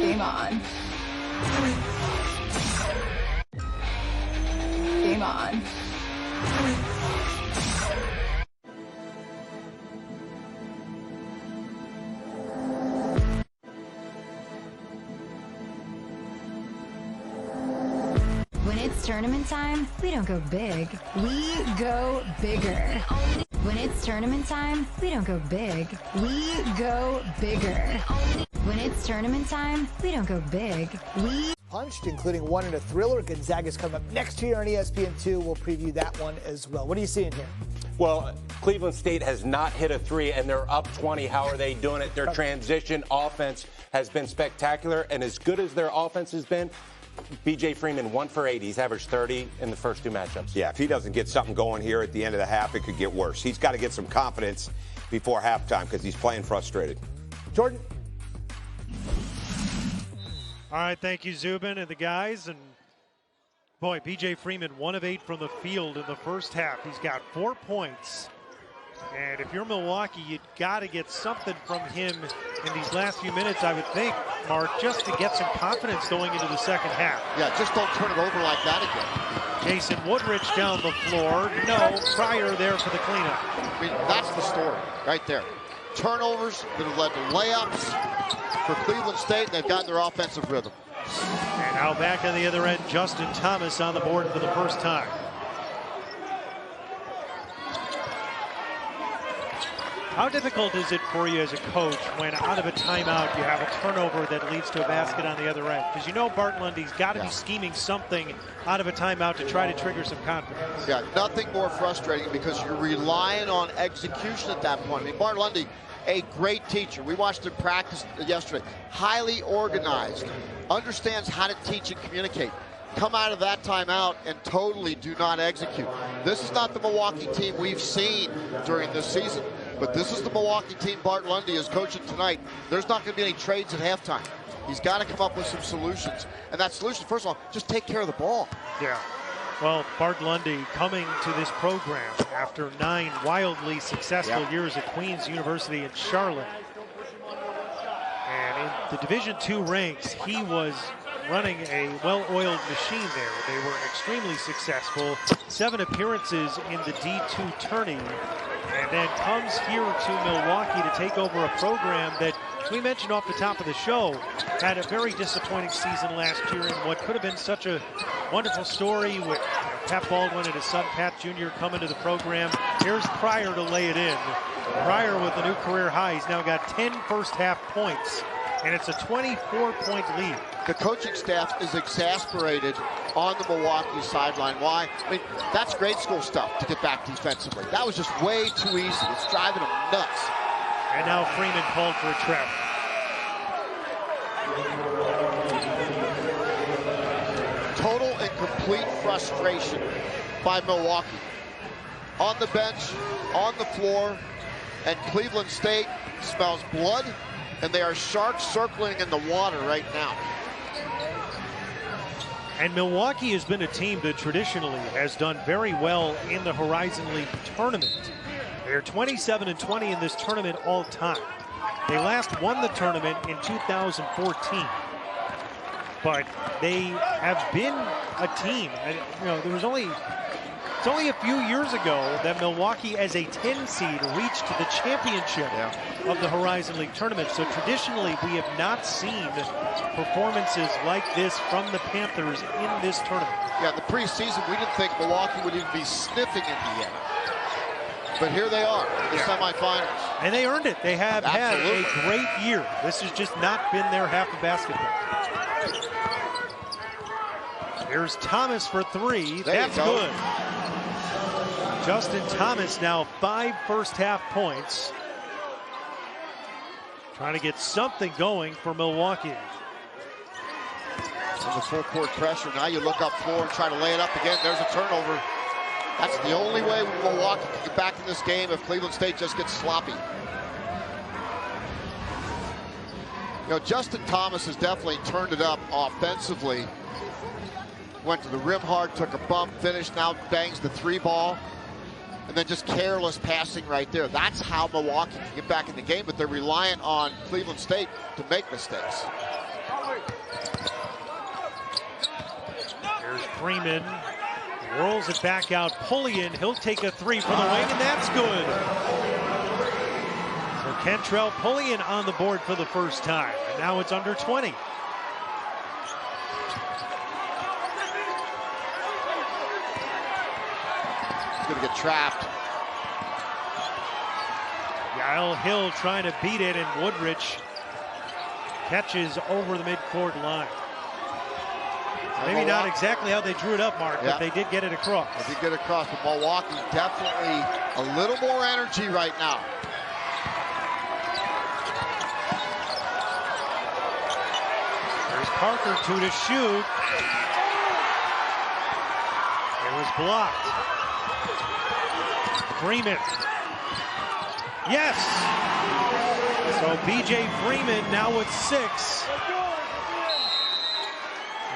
Game on. Game on. When it's tournament time, we don't go big. We go bigger. When it's tournament time, we don't go big. We go bigger. When it's tournament time, we don't go big. We Punched, including one in a thriller. Gonzaga's coming up next year on ESPN2. We'll preview that one as well. What are you seeing here? Well, Cleveland State has not hit a 3, and they're up 20. How are they doing it? Their transition offense has been spectacular, and as good as their offense has been, B.J. Freeman, 1 for 8. He's averaged 30 in the first 2 matchups. Yeah, if he doesn't get something going here at the end of the half, it could get worse. He's got to get some confidence before halftime because he's playing frustrated. Jordan? All right, thank you, Zubin and the guys. And boy, B.J. Freeman, 1 of 8 from the field in the first half. He's got 4 points. And if you're Milwaukee, you've got to get something from him in these last few minutes, I would think, Mark, just to get some confidence going into the second half. Yeah, just don't turn it over like that again. Jason Woodridge down the floor. No, Pryor there for the cleanup. I mean, that's the story right there. Turnovers that have led to layups for Cleveland State. They've gotten their offensive rhythm. And now back on the other end, Justin Thomas on the board for the first time. How difficult is it for you as a coach when out of a timeout you have a turnover that leads to a basket on the other end? Because you know Bart Lundy's got to be scheming something out of a timeout to try to trigger some confidence. Yeah, nothing more frustrating because you're relying on execution at that point. I mean, Bart Lundy, a great teacher. We watched him practice yesterday. Highly organized, understands how to teach and communicate. Come out of that timeout and totally do not execute. This is not the Milwaukee team we've seen during this season, but this is the Milwaukee team Bart Lundy is coaching tonight. There's not going to be any trades at halftime. He's got to come up with some solutions. And that solution, first of all, just take care of the ball. Yeah. Well, Bart Lundy coming to this program after 9 wildly successful years at Queens University in Charlotte. And in the Division II ranks, he was running a well-oiled machine there. They were extremely successful. 7 appearances in the D2 tourney. And then comes here to Milwaukee to take over a program that we mentioned off the top of the show had a very disappointing season last year in what could have been such a wonderful story with Pat Baldwin and his son Pat Jr. coming to the program. Here's Pryor to lay it in. Pryor with a new career high. He's now got 10 first half points, and it's a 24-point lead. The coaching staff is exasperated on the Milwaukee sideline. Why? I mean, that's grade school stuff to get back defensively. That was just way too easy. It's driving them nuts. And now Freeman called for a trap. Total and complete frustration by Milwaukee. On the bench, on the floor, and Cleveland State smells blood, and they are sharks circling in the water right now. And Milwaukee has been a team that traditionally has done very well in the Horizon League tournament. They're 27-20 in this tournament all time. They last won the tournament in 2014. But they have been a team. And, you know, it's only a few years ago that Milwaukee, as a 10 seed, reached the championship of the Horizon League tournament. So traditionally, we have not seen performances like this from the Panthers in this tournament. Yeah, in the preseason, we didn't think Milwaukee would even be sniffing Indiana. But here they are, the semifinals. And they earned it. They have had a great year. This has just not been their half of basketball. Here's Thomas for 3. That's good. Justin Thomas now 5 first half points. Trying to get something going for Milwaukee. In the full court pressure, now you look up floor and try to lay it up again. There's a turnover. That's the only way Milwaukee can get back in this game if Cleveland State just gets sloppy. You know, Justin Thomas has definitely turned it up offensively. Went to the rim hard, took a bump, finished, now bangs the 3 ball. And then just careless passing right there. That's how Milwaukee can get back in the game, but they're reliant on Cleveland State to make mistakes. There's Freeman. Rolls it back out. Pullian, he'll take a 3 from the wing, and that's good. So Kentrell Pullian on the board for the first time. And now it's under 20. He's going to get trapped. Yael Hill trying to beat it, and Woodridge catches over the midcourt line. Maybe not exactly how they drew it up, Mark, but they did get it across. They did get it across, but Milwaukee definitely a little more energy right now. There's Parker to shoot. It was blocked. Freeman. Yes. So B.J. Freeman now with 6.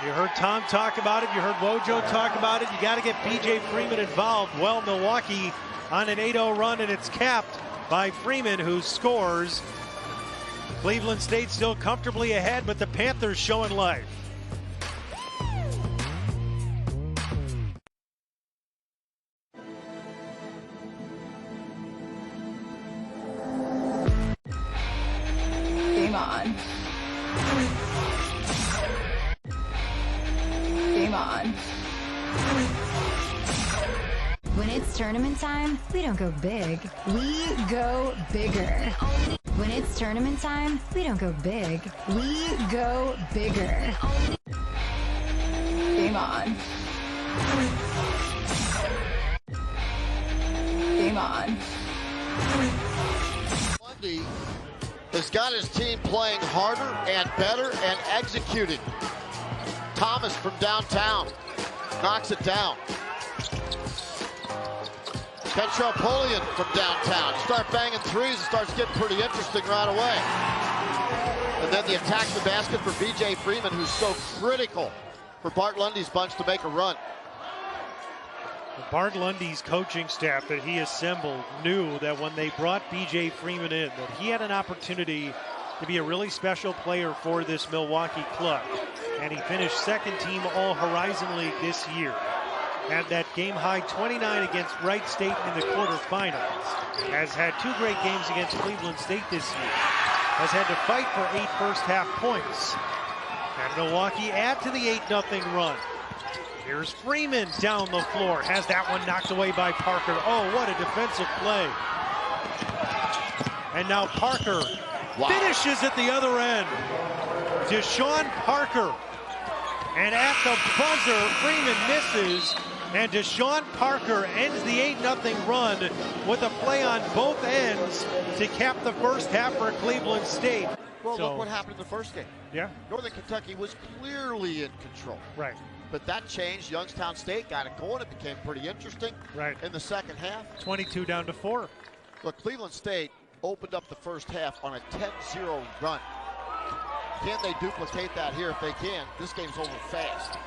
You heard Tom talk about it. You heard Wojo talk about it. You got to get B.J. Freeman involved. Well, Milwaukee on an 8-0 run, and it's capped by Freeman, who scores. Cleveland State still comfortably ahead, but the Panthers showing life. Game on. Game on. When it's tournament time, we don't go big. We go bigger. When it's tournament time, we don't go big. We go bigger. Game on. Game on. Lundy has got his team playing harder and better and executing. Thomas from downtown knocks it down. Kentrell Pullian from downtown. You start banging threes, it starts getting pretty interesting right away. And then the attack the basket for B.J. Freeman, who's so critical for Bart Lundy's bunch to make a run. Bart Lundy's coaching staff that he assembled knew that when they brought B.J. Freeman in, that he had an opportunity to be a really special player for this Milwaukee club. And he finished second team All-Horizon League this year. Had that game-high 29 against Wright State in the quarterfinals. Has had 2 great games against Cleveland State this year. Has had to fight for 8 first-half points. And Milwaukee add to the 8-0 run. Here's Freeman down the floor. Has that one knocked away by Parker. Oh, what a defensive play. And now Parker finishes at the other end. Deshaun Parker. And at the buzzer, Freeman misses. And Deshaun Parker ends the 8-0 run with a play on both ends to cap the first half for Cleveland State. Well, look what happened in the first game. Yeah. Northern Kentucky was clearly in control. Right. But that changed. Youngstown State got it going. It became pretty interesting in the second half. 22 down to 4. Look, Cleveland State opened up the first half on a 10-0 run. Can they duplicate that here? If they can, this game's over fast.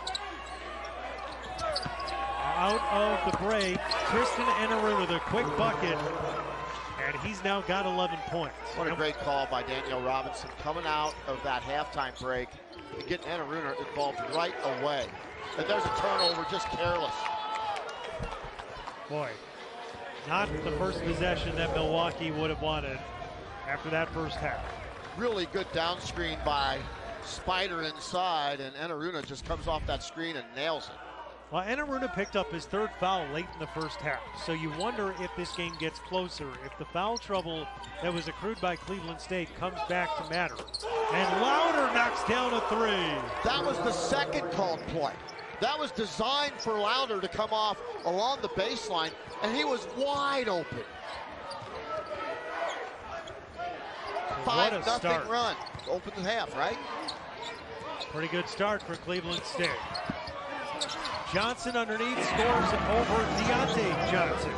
Out of the break, Tristan Enneru with a quick bucket, and he's now got 11 points. What a great call by Danielle Robinson coming out of that halftime break and getting Enneru involved right away. And there's a turnover, just careless. Boy, not the first possession that Milwaukee would have wanted after that first half. Really good down screen by Spider inside, and Enneru just comes off that screen and nails it. Well, Enneru picked up his 3rd foul late in the first half, so you wonder if this game gets closer, if the foul trouble that was accrued by Cleveland State comes back to matter. And Lauder knocks down a 3. That was the second called play. That was designed for Lauder to come off along the baseline, and he was wide open. 5-0 run. Open the half, right? Pretty good start for Cleveland State. Johnson underneath scores over Deontay Johnson.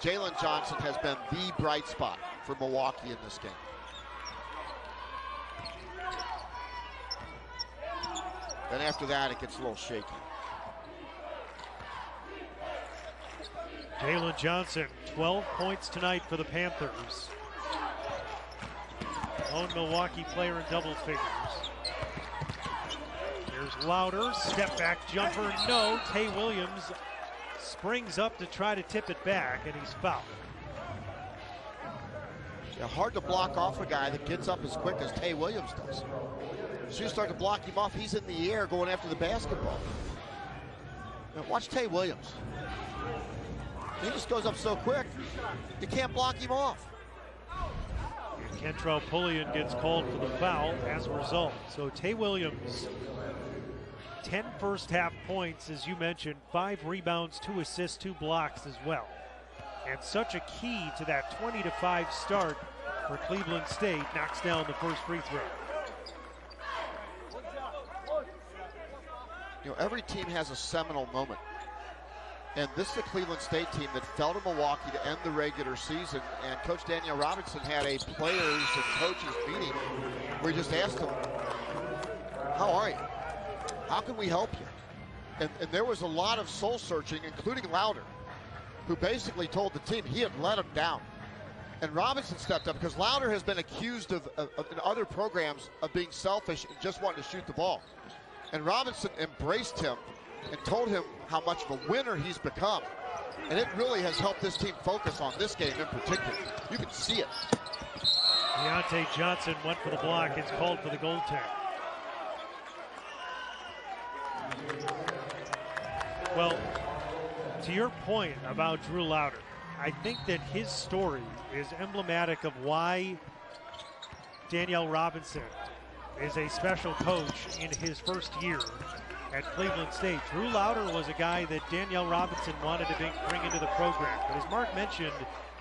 Jalen Johnson has been the bright spot for Milwaukee in this game. Then after that, it gets a little shaky. Jalen Johnson, 12 points tonight for the Panthers. Lone Milwaukee player in double figures. Here's Lauder, step back jumper, no. Tay Williams springs up to try to tip it back, and he's fouled. Yeah, hard to block off a guy that gets up as quick as Tay Williams does. As you start to block him off, he's in the air going after the basketball. Now watch Tay Williams. He just goes up so quick, you can't block him off. Kentrell Pullian gets called for the foul as a result. So Tay Williams, 10 first half points, as you mentioned, 5 rebounds, 2 assists, 2 blocks as well. And such a key to that 20-5 start for Cleveland State. Knocks down the first free throw. You know, every team has a seminal moment. And this is a Cleveland State team that fell to Milwaukee to end the regular season. And Coach Danielle Robinson had a players and coaches meeting where he just asked them, how are you? How can we help you? And there was a lot of soul searching, including Louder, who basically told the team he had let him down. And Robinson stepped up because Louder has been accused of in other programs of being selfish and just wanting to shoot the ball. And Robinson embraced him and told him how much of a winner he's become. And it really has helped this team focus on this game in particular. You can see it. Deontay Johnson went for the block. It's called for the goaltend. Well, to your point about Drew Louder, I think that his story is emblematic of why Danielle Robinson is a special coach in his first year at Cleveland State. Drew Louder was a guy that Danielle Robinson wanted to bring into the program. But as Mark mentioned,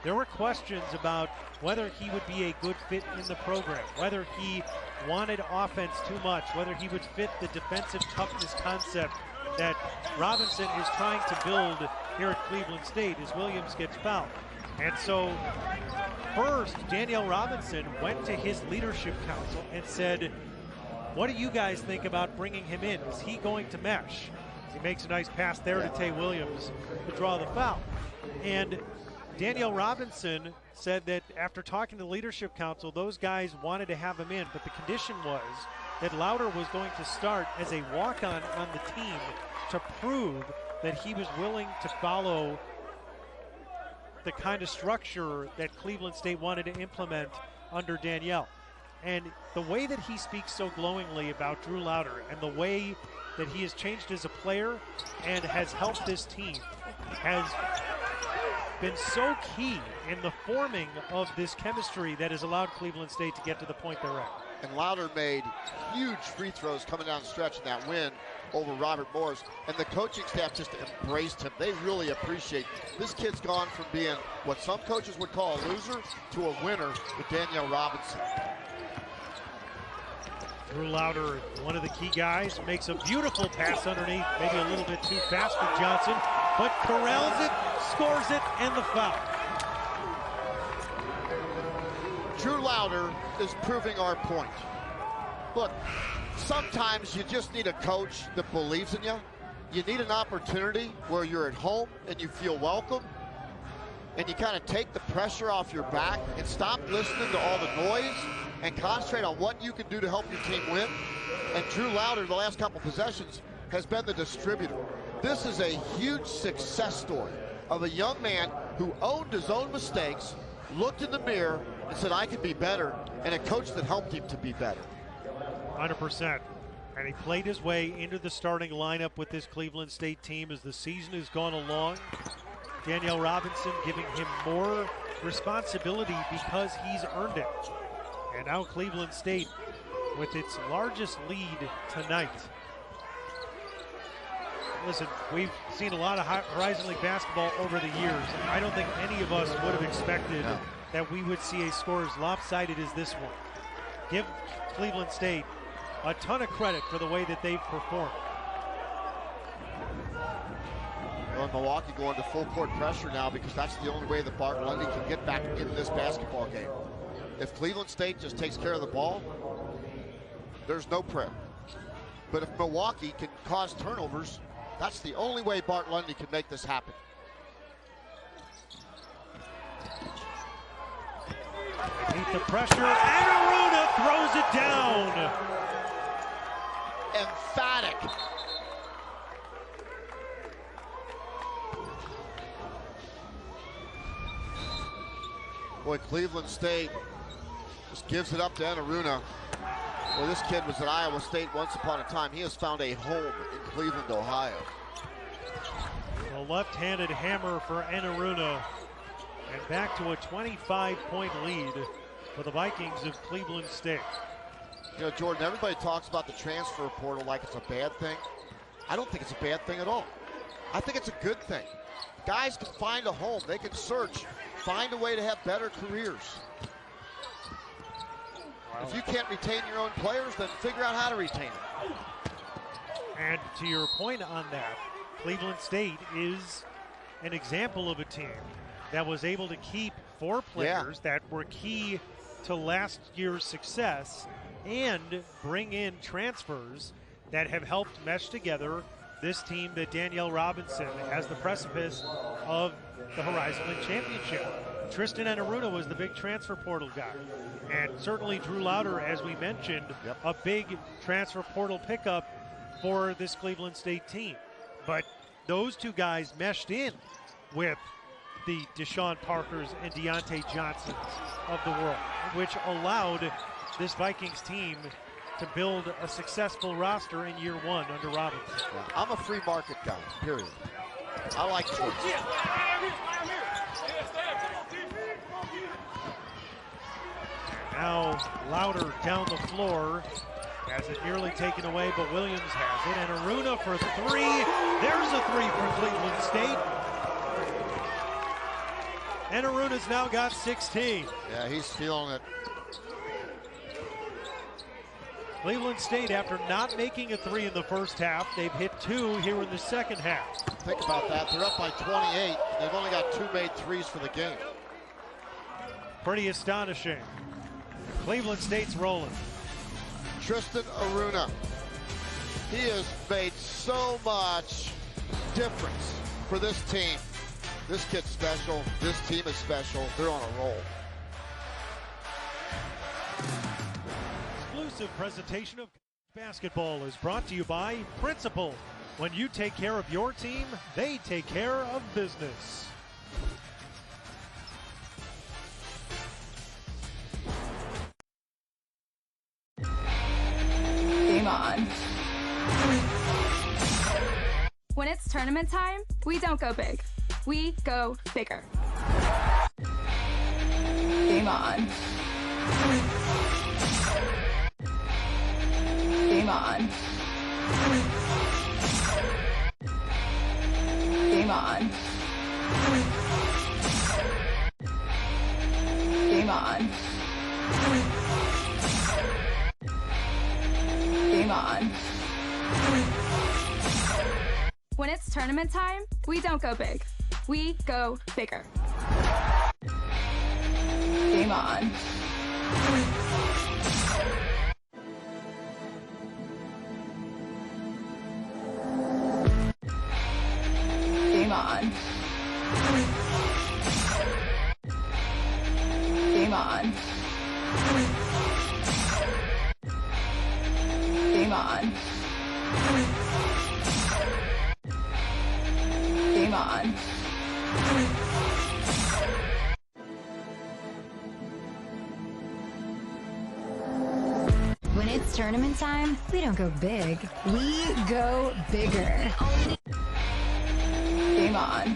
there were questions about whether he would be a good fit in the program, whether he wanted offense too much, whether he would fit the defensive toughness concept that Robinson is trying to build here at Cleveland State as Williams gets fouled. And so first, Danielle Robinson went to his leadership council and said, what do you guys think about bringing him in? Is he going to mesh? He makes a nice pass there to Tay Williams to draw the foul. And Danielle Robinson said that after talking to the leadership council, those guys wanted to have him in, but the condition was that Louder was going to start as a walk-on on the team to prove that he was willing to follow the kind of structure that Cleveland State wanted to implement under Danielle. And the way that he speaks so glowingly about Drew Louder and the way that he has changed as a player and has helped this team has been so key in the forming of this chemistry that has allowed Cleveland State to get to the point they're at. And Louder made huge free throws coming down the stretch in that win over Robert Morris, and the coaching staff just embraced him. They really appreciate this kid's gone from being what some coaches would call a loser to a winner with Danielle Robinson. Drew Louder, one of the key guys, makes a beautiful pass underneath, maybe a little bit too fast for Johnson, but corrals it, scores it, and the foul. Drew Louder is proving our point. Look, sometimes you just need a coach that believes in you. You need an opportunity where you're at home and you feel welcome, and you kind of take the pressure off your back and stop listening to all the noise and concentrate on what you can do to help your team win. And Drew Louder, the last couple possessions, has been the distributor. This is a huge success story of a young man who owned his own mistakes, looked in the mirror, and said, I can be better, and a coach that helped him to be better. 100%. And he played his way into the starting lineup with this Cleveland State team as the season has gone along. Danielle Robinson giving him more responsibility because he's earned it. And now Cleveland State with its largest lead tonight. Listen, we've seen a lot of Horizon League basketball over the years. I don't think any of us would have expected that we would see a score as lopsided as this one. Give Cleveland State a ton of credit for the way that they've performed. Well, Milwaukee going to full court pressure now because that's the only way that Bart Lundy can get back in this basketball game. If Cleveland State just takes care of the ball, there's no prayer. But if Milwaukee can cause turnovers, that's the only way Bart Lundy can make this happen. Beneath the pressure, and Aruna throws it down. Emphatic. Boy, Cleveland State just gives it up to Aruna. Well, this kid was at Iowa State once upon a time. He has found a home in Cleveland, Ohio. The left-handed hammer for Aruna. And back to a 25-point lead for the Vikings of Cleveland State. You know, Jordan, everybody talks about the transfer portal like it's a bad thing. I don't think it's a bad thing at all. I think it's a good thing. Guys can find a home. They can search, find a way to have better careers. If you can't retain your own players, then figure out how to retain them. And to your point on that, Cleveland State is an example of a team that was able to keep 4 players that were key to last year's success and bring in transfers that have helped mesh together this team that Danielle Robinson has the precipice of the Horizon League Championship. Tristan Enaruna was the big transfer portal guy. And certainly Drew Lauder, as we mentioned, a big transfer portal pickup for this Cleveland State team. But those 2 guys meshed in with the Deshaun Parkers and Deontay Johnsons of the world, which allowed this Vikings team to build a successful roster in year 1 under Robinson. I'm a free market guy, period. I like choice. Now Lauder down the floor, has it nearly taken away, but Williams has it. And Aruna for 3. There's a 3 for Cleveland State. And Aruna's now got 16. Yeah, he's feeling it. Cleveland State, after not making a 3 in the first half, they've hit 2 here in the second half. Think about that. They're up by 28, and they've only got 2 made 3s for the game. Pretty astonishing. Cleveland State's rolling. Tristan Aruna. He has made so much difference for this team. This kid's special. This team is special. They're on a roll. Exclusive presentation of basketball is brought to you by Principal. When you take care of your team, they take care of business. Game on. When it's tournament time, we don't go big. We go bigger. Game on. Game on. Game on. Game on. Game on. When it's tournament time, we don't go big. We go bigger. Game on. Game on. Game on. Game on. Game on. When it's tournament time, we don't go big. We go bigger. Game on.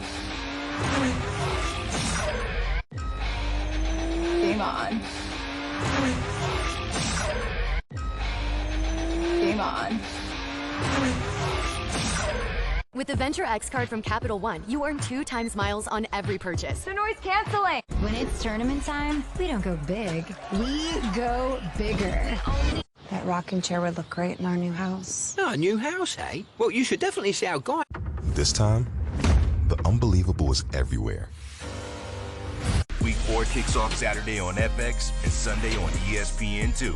Game on. Game on. With the Venture X card from Capital One, you earn 2 times miles on every purchase. The noise canceling. When it's tournament time, we don't go big. We go bigger. That rocking chair would look great in our new house. Oh, a new house, eh? Well, you should definitely see our guy. This time, the unbelievable is everywhere. Week 4 kicks off Saturday on FX and Sunday on ESPN2.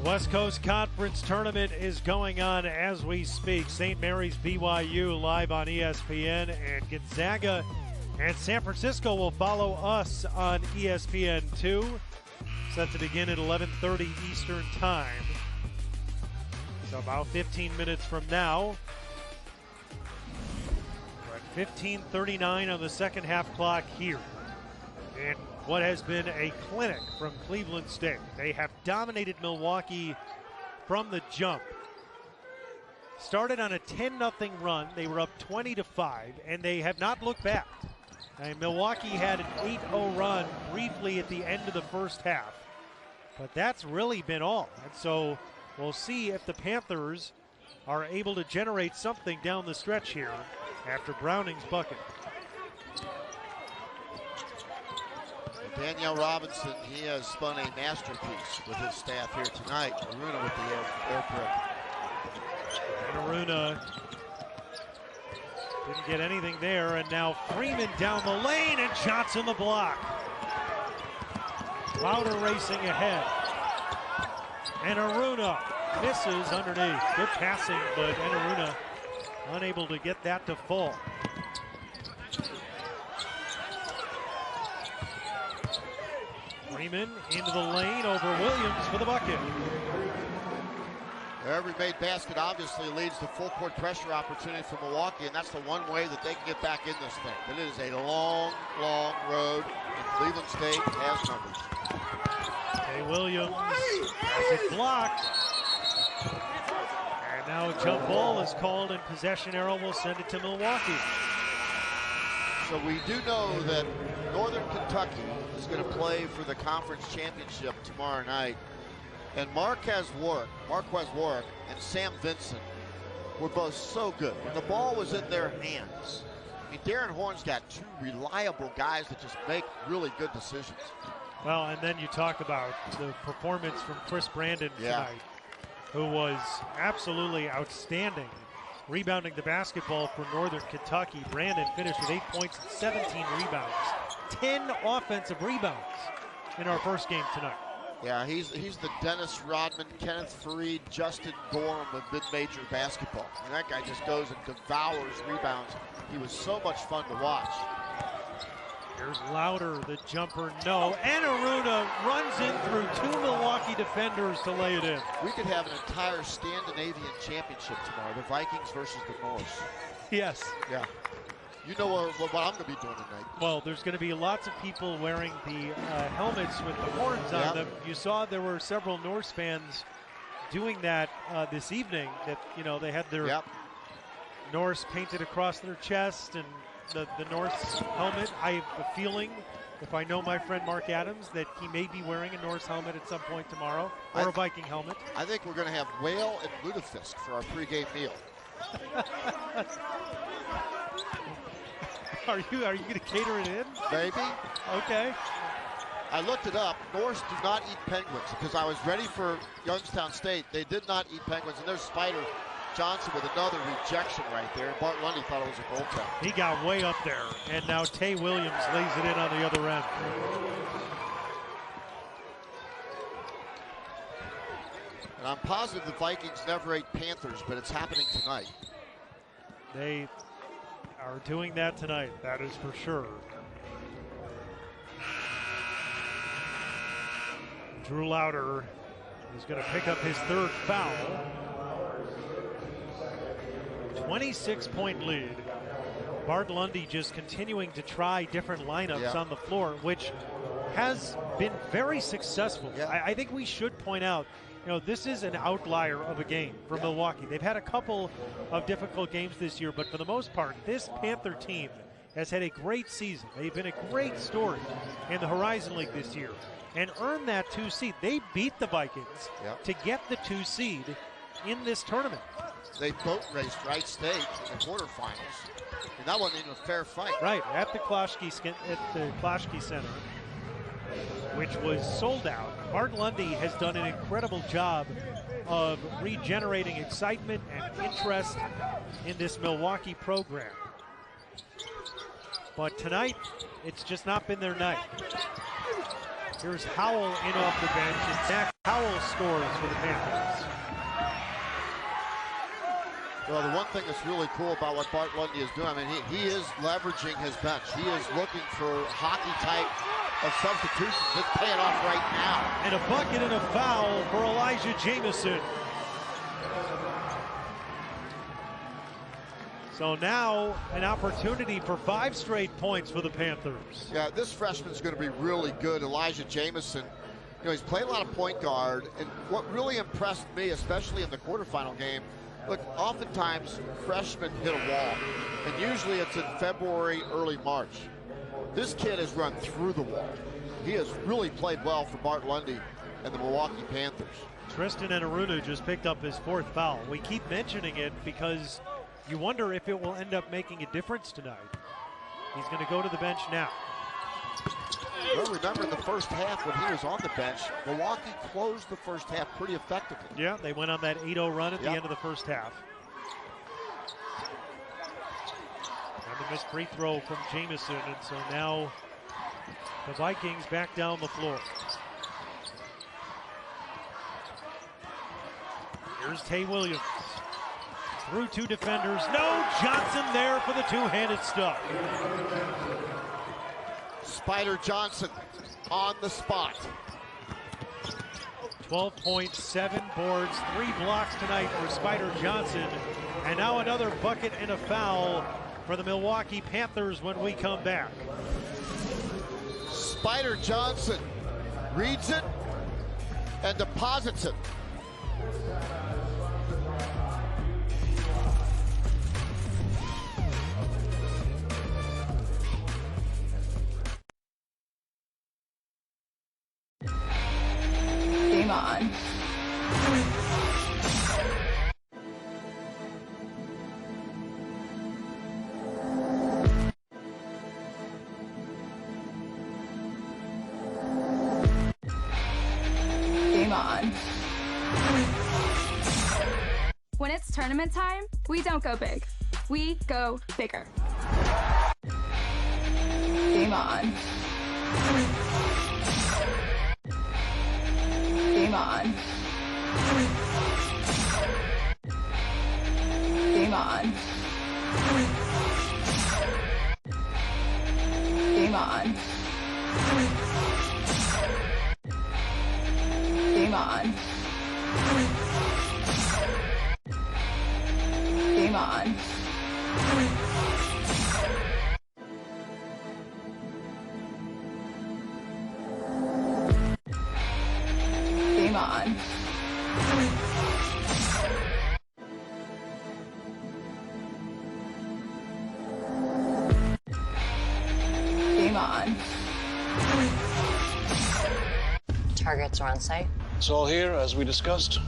West Coast Conference Tournament is going on as we speak. St. Mary's BYU live on ESPN, and Gonzaga and San Francisco will follow us on ESPN2. Set to begin at 11:30 Eastern Time. So about 15 minutes from now. We're at 15:39 on the second half clock here. And what has been a clinic from Cleveland State. They have dominated Milwaukee from the jump. Started on a 10-0 run. They were up 20-5, and they have not looked back. And Milwaukee had an 8-0 run briefly at the end of the first half. But that's really been all. And so we'll see if the Panthers are able to generate something down the stretch here after Browning's bucket. Danielle Robinson, he has spun a masterpiece with his staff here tonight. Aruna with the air prick. And Aruna didn't get anything there, and now Freeman down the lane, and Johnson the block. Lauder racing ahead. And Aruna misses underneath. Good passing, but Aruna unable to get that to fall. Freeman into the lane over Williams for the bucket. Every made basket obviously leads to full court pressure opportunity for Milwaukee, and that's the one way that they can get back in this thing. But it is a long, long road, and Cleveland State has numbers. Okay, Williams has it blocked. And now a jump ball is called, and possession arrow will send it to Milwaukee. So we do know that Northern Kentucky is going to play for the conference championship tomorrow night. And Marquez Warwick and Sam Vincent were both so good. When the ball was in their hands, I mean, Darren Horn's got two reliable guys that just make really good decisions. Well, and then you talk about the performance from Chris Brandon tonight, who was absolutely outstanding, rebounding the basketball for Northern Kentucky. Brandon finished with 8 points and 17 rebounds. 10 offensive rebounds in our first game tonight. Yeah, he's the Dennis Rodman, Kenneth Fareed, Justin Gorham of mid-major basketball. And that guy just goes and devours rebounds. He was so much fun to watch. Here's Lauder, the jumper, no. And Aruna runs in through two Milwaukee defenders to lay it in. We could have an entire Scandinavian championship tomorrow, the Vikings versus the Norse. Yes. Yeah. You know what I'm going to be doing tonight. Well, there's going to be lots of people wearing the helmets with the horns on them. You saw there were several Norse fans doing that this evening. That, you know, they had their Norse painted across their chest and the Norse helmet. I have a feeling, if I know my friend Mark Adams, that he may be wearing a Norse helmet at some point tomorrow, or a Viking helmet. I think we're going to have whale and lutefisk for our pregame meal. Are you going to cater it in? Maybe. Okay. I looked it up. Norse do not eat penguins because I was ready for Youngstown State. They did not eat penguins, and there's Spider Johnson with another rejection right there. Bart Lundy thought it was a goal tap. He got way up there, and now Tay Williams lays it in on the other end. And I'm positive the Vikings never ate Panthers, but it's happening tonight. They are doing that tonight, that is for sure. Drew Lauder is going to pick up his third foul. 26-point lead. Bart Lundy just continuing to try different lineups on the floor, which has been very successful. I think we should point out, you know, this is an outlier of a game for Milwaukee. They've had a couple of difficult games this year, but for the most part, this Panther team has had a great season. They've been a great story in the Horizon League this year and earned that 2 seed. They beat the Vikings to get the 2 seed in this tournament. They boat raced Wright State in the quarterfinals, and that wasn't even a fair fight. Right, at the Kloshki Center, which was sold out. Bart Lundy has done an incredible job of regenerating excitement and interest in this Milwaukee program. But tonight, it's just not been their night. Here's Howell in off the bench, and Zach Howell scores for the Panthers. Well, the one thing that's really cool about what Bart Lundy is doing, I mean, he is leveraging his bench. He is looking for hockey type of substitutions. It's paying off right now. And a bucket and a foul for Elijah Jamison. So now an opportunity for 5 straight points for the Panthers. Yeah, this freshman's going to be really good, Elijah Jamison. You know, he's played a lot of point guard, and what really impressed me, especially in the quarterfinal game, look, oftentimes freshmen hit a wall, and usually it's in February, early March. This kid has run through the wall. He has really played well for Bart Lundy and the Milwaukee Panthers. Tristan Enaruna just picked up his 4th foul. We keep mentioning it because you wonder if it will end up making a difference tonight. He's going to go to the bench now. Well, remember in the first half when he was on the bench, Milwaukee closed the first half pretty effectively. Yeah, they went on that 8-0 run at the end of the first half. And the missed free throw from Jamison, and so now the Vikings back down the floor. Here's Tay Williams. Through two defenders. No, Johnson there for the two-handed stuff. Spider Johnson on the spot. 12.7 boards, 3 blocks tonight for Spider Johnson. And now another bucket and a foul for the Milwaukee Panthers when we come back. Spider Johnson reads it and deposits it. Game on. Game on. When it's tournament time, we don't go big. We go bigger. Game on. Game on. Game on. Game on. Game on. Game on. Game on. Game on. Targets are on site. It's all here, as we discussed.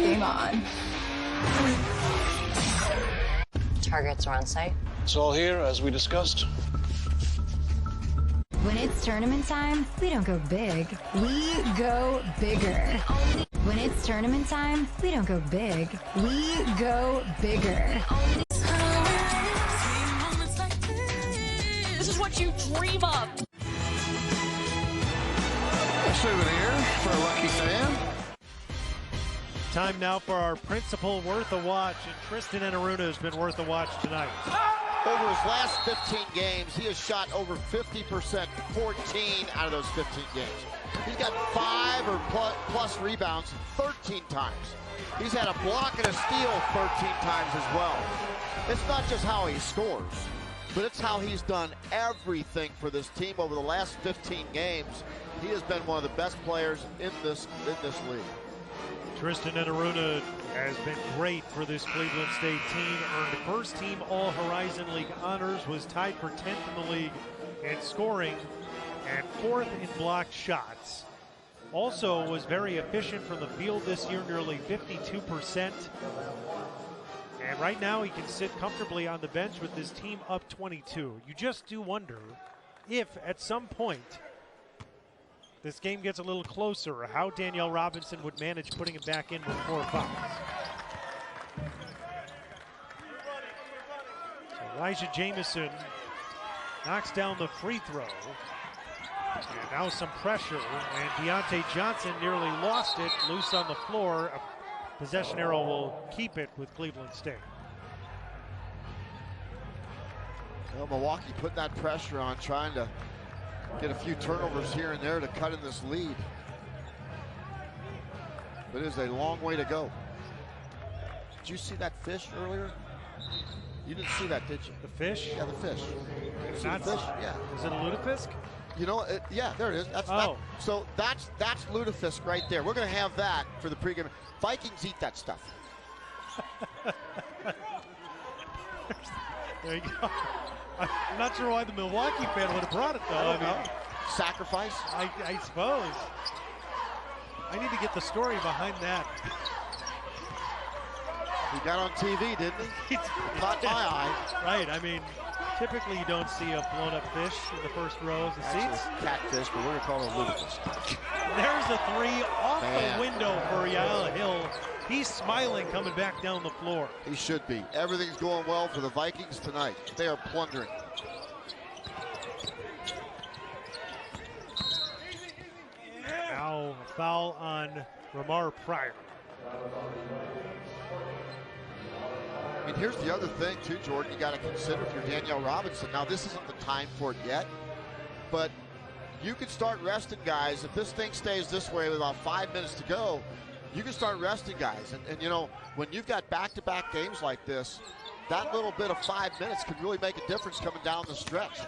Game on. Targets are on site. It's all here, as we discussed. When it's tournament time, we don't go big. We go bigger. When it's tournament time, we don't go big. We go bigger. This is what you dream of. A souvenir for a lucky fan. Time now for our principal worth a watch, and Tristan Enaruna has been worth a watch tonight. Over his last 15 games, he has shot over 50%, 14 out of those 15 games. He's got 5 or plus rebounds 13 times. He's had a block and a steal 13 times as well. It's not just how he scores, but it's how he's done everything for this team over the last 15 games. He has been one of the best players in this league. Tristan Enaruna has been great for this Cleveland State team. Earned first team All-Horizon League honors, was tied for 10th in the league in scoring and 4th in blocked shots. Also was very efficient from the field this year, nearly 52%. And right now he can sit comfortably on the bench with this team up 22. You just do wonder if at some point this game gets a little closer, how Danielle Robinson would manage putting him back in with 4 fouls. So Elijah Jamison knocks down the free throw. And now some pressure, and Deontay Johnson nearly lost it, loose on the floor. A possession arrow will keep it with Cleveland State. Well, Milwaukee putting that pressure on, trying to get a few turnovers here and there to cut in this lead. But it is a long way to go. Did you see that fish earlier? You didn't see that, did you? The fish? Yeah, the fish. It's See not the fish? Yeah. Is it a lutefisk? You know, yeah, there it is. So that's lutefisk right there. We're going to have that for the pregame. Vikings eat that stuff. There you go. I'm not sure why the Milwaukee fan would have brought it, though. I mean, sacrifice? I suppose. I need to get the story behind that. He got on TV, didn't he? Caught my eye. Right, I mean, typically you don't see a blown-up fish in the first rows of seats. Catfish, but we're going to call it a lutefish. There's a three off the window for Yael Hill. He's smiling coming back down the floor. He should be. Everything's going well for the Vikings tonight. They are plundering. Now a foul on Ramar Pryor. I mean, here's the other thing, too, Jordan, you got to consider if you're Danielle Robinson. Now, this isn't the time for it yet, but you can start resting guys. If this thing stays this way with about 5 minutes to go, you can start resting guys. And you know, when you've got back-to-back games like this, that little bit of 5 minutes can really make a difference coming down the stretch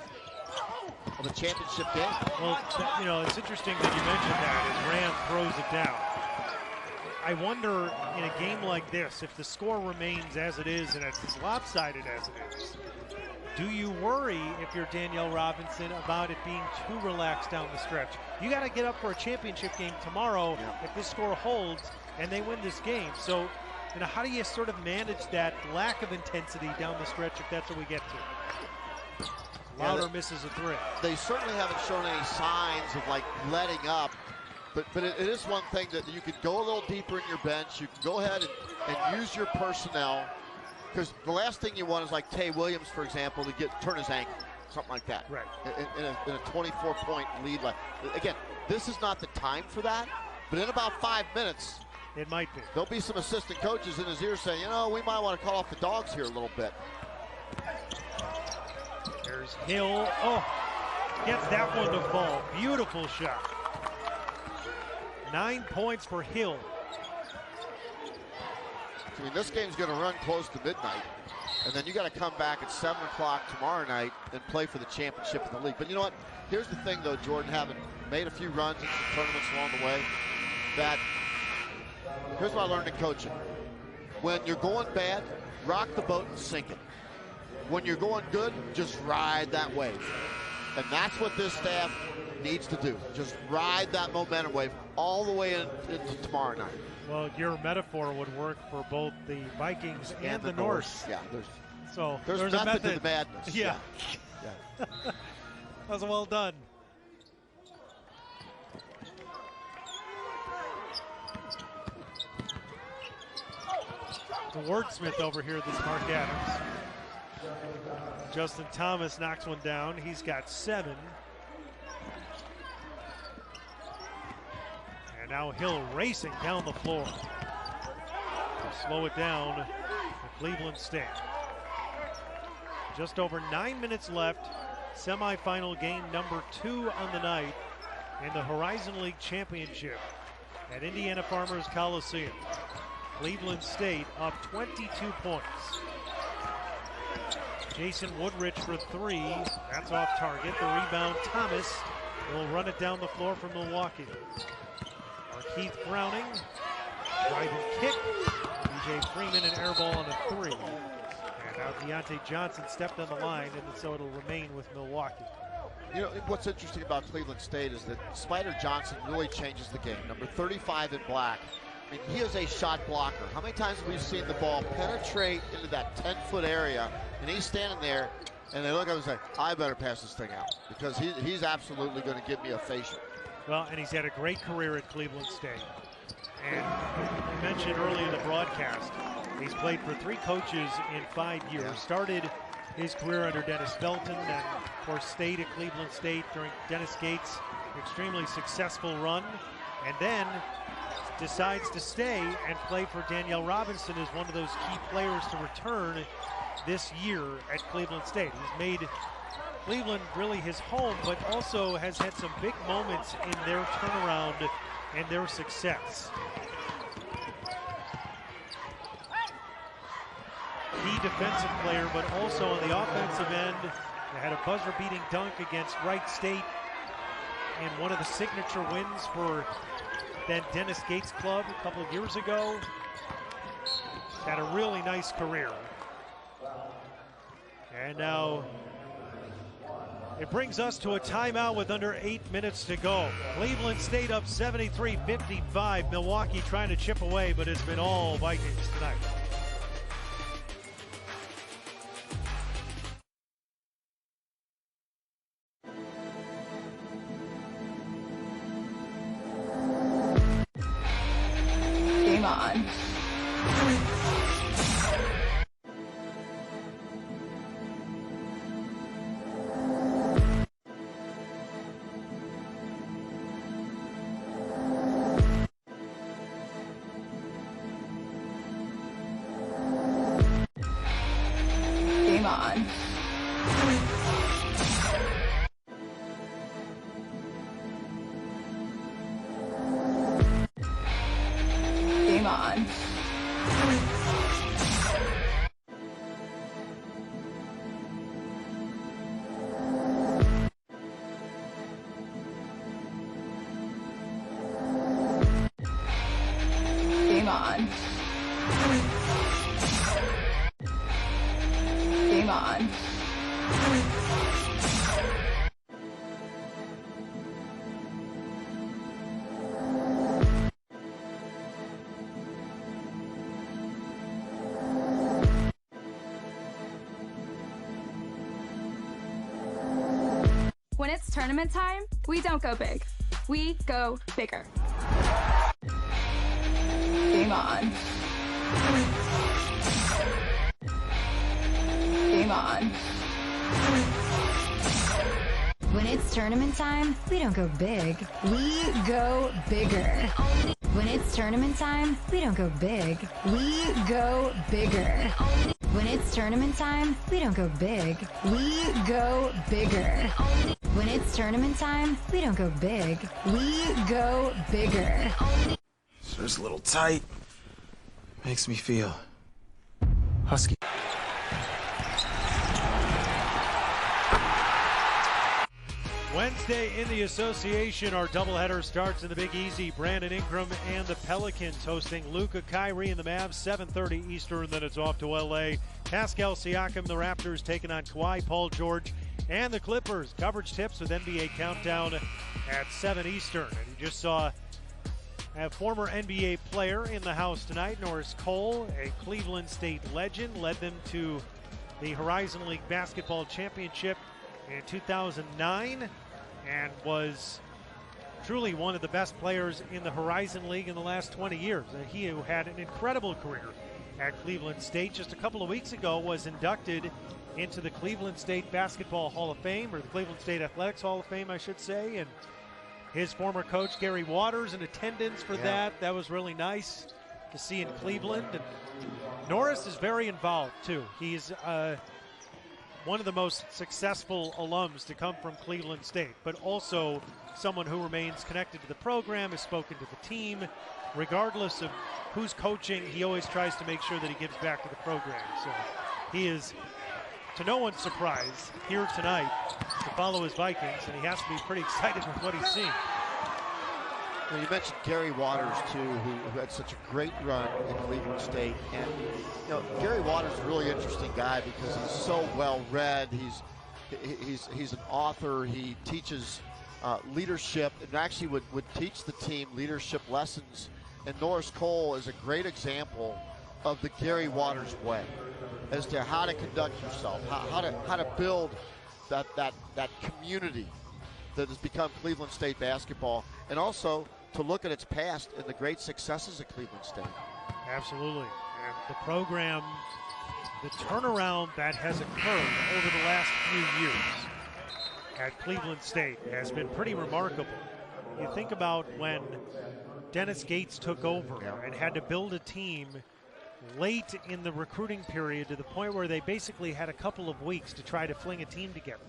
of a championship game. Well, you know, it's interesting that you mentioned that as Rand throws it down. I wonder, in a game like this, if the score remains as it is and it's as lopsided as it is, do you worry, if you're Danielle Robinson, about it being too relaxed down the stretch? You got to get up for a championship game tomorrow if this score holds and they win this game. So, you know, how do you sort of manage that lack of intensity down the stretch if that's what we get to? Lauder misses a three. They certainly haven't shown any signs of, like, letting up. But it is one thing that you can go a little deeper in your bench. You can go ahead and use your personnel. Because the last thing you want is like Tay Williams, for example, to turn his ankle, something like that. Right. In a 24-point lead. Again, this is not the time for that. But in about 5 minutes, it might be. There'll be some assistant coaches in his ear saying, you know, we might want to call off the dogs here a little bit. There's Hill. Oh, gets that one to fall. Beautiful shot. 9 points for Hill. I mean, this game's going to run close to midnight. And then you got to come back at 7 o'clock tomorrow night and play for the championship in the league. But you know what? Here's the thing, though, Jordan, having made a few runs in some tournaments along the way, that here's what I learned in coaching. When you're going bad, rock the boat and sink it. When you're going good, just ride that wave. And that's what this staff needs to do. Just ride that momentum wave all the way into tomorrow night. Well, your metaphor would work for both the Vikings and the Norse. Yeah, there's a method to the madness. Yeah. That was well done. The wordsmith over here, this Mark Adams. Justin Thomas knocks one down. He's got 7. And now Hill racing down the floor. To slow it down to Cleveland State. Just over 9 minutes left. Semifinal game number 2 on the night in the Horizon League Championship at Indiana Farmers Coliseum. Cleveland State up 22 points. Jason Woodrich for 3. That's off target. The rebound, Thomas will run it down the floor from Milwaukee. Keith Browning, drive and kick. BJ Freeman, an air ball on a 3. And now Deontay Johnson stepped on the line, and so it'll remain with Milwaukee. You know, what's interesting about Cleveland State is that Spider Johnson really changes the game. Number 35 in black. I mean, he is a shot blocker. How many times have we seen the ball penetrate into that 10-foot area, and he's standing there, and they look at him and say, I better pass this thing out, because he's absolutely going to give me a facial. Well, and he's had a great career at Cleveland State. And we mentioned earlier in the broadcast, he's played for 3 coaches in 5 years. Yeah. Started his career under Dennis Belton, and of course stayed at Cleveland State during Dennis Gates' extremely successful run, and then decides to stay and play for Danielle Robinson as one of those key players to return this year at Cleveland State. He's made Cleveland really his home, but also has had some big moments in their turnaround and their success. Key defensive player, but also on the offensive end, they had a buzzer-beating dunk against Wright State and one of the signature wins for that Dennis Gates club a couple of years ago. Had a really nice career. And now It brings us to a timeout with under 8 minutes to go. Cleveland State up 73-55. Milwaukee trying to chip away, but it's been all Vikings tonight. Game on. Game on. Game on. Game on. Game on. When it's tournament time, we don't go big. We go bigger. Game on. Game on. When it's tournament time, we don't go big. We go bigger. When it's tournament time, we don't go big. We go bigger. When it's tournament time, we don't go big. We go bigger. When it's tournament time, we don't go big. We go bigger. It's a little tight. Makes me feel husky. Wednesday in the association, our doubleheader starts in the Big Easy. Brandon Ingram and the Pelicans hosting Luka, Kyrie, and the Mavs, 7:30 Eastern. Then it's off to L.A. Pascal Siakam, the Raptors, taking on Kawhi, Paul George, and the Clippers. Coverage tips with NBA Countdown at 7 Eastern. And you just saw a former NBA player in the house tonight, Norris Cole, a Cleveland State legend, led them to the Horizon League Basketball Championship in 2009 and was truly one of the best players in the Horizon League in the last 20 years. He who had an incredible career at Cleveland State just a couple of weeks ago was inducted into the Cleveland State Basketball Hall of Fame, or the Cleveland State Athletics Hall of Fame, I should say, and his former coach Gary Waters in attendance for that. That was really nice to see in Cleveland. And Norris is very involved too. He's one of the most successful alums to come from Cleveland State, but also someone who remains connected to the program, has spoken to the team. Regardless of who's coaching, he always tries to make sure that he gives back to the program. So he is, to no one's surprise, here tonight to follow his Vikings, and he has to be pretty excited with what he's seeing. Well, you mentioned Gary Waters, too, who had such a great run in Cleveland State. And, you know, Gary Waters is a really interesting guy because he's so well-read. He's an author. He teaches leadership and actually would teach the team leadership lessons. And Norris Cole is a great example of the Gary Waters way as to how to conduct yourself, how to build that community that has become Cleveland State basketball, and also to look at its past and the great successes of Cleveland State. Absolutely. And the program, the turnaround that has occurred over the last few years at Cleveland State has been pretty remarkable. You think about when Dennis Gates took over and had to build a team late in the recruiting period to the point where they basically had a couple of weeks to try to fling a team together.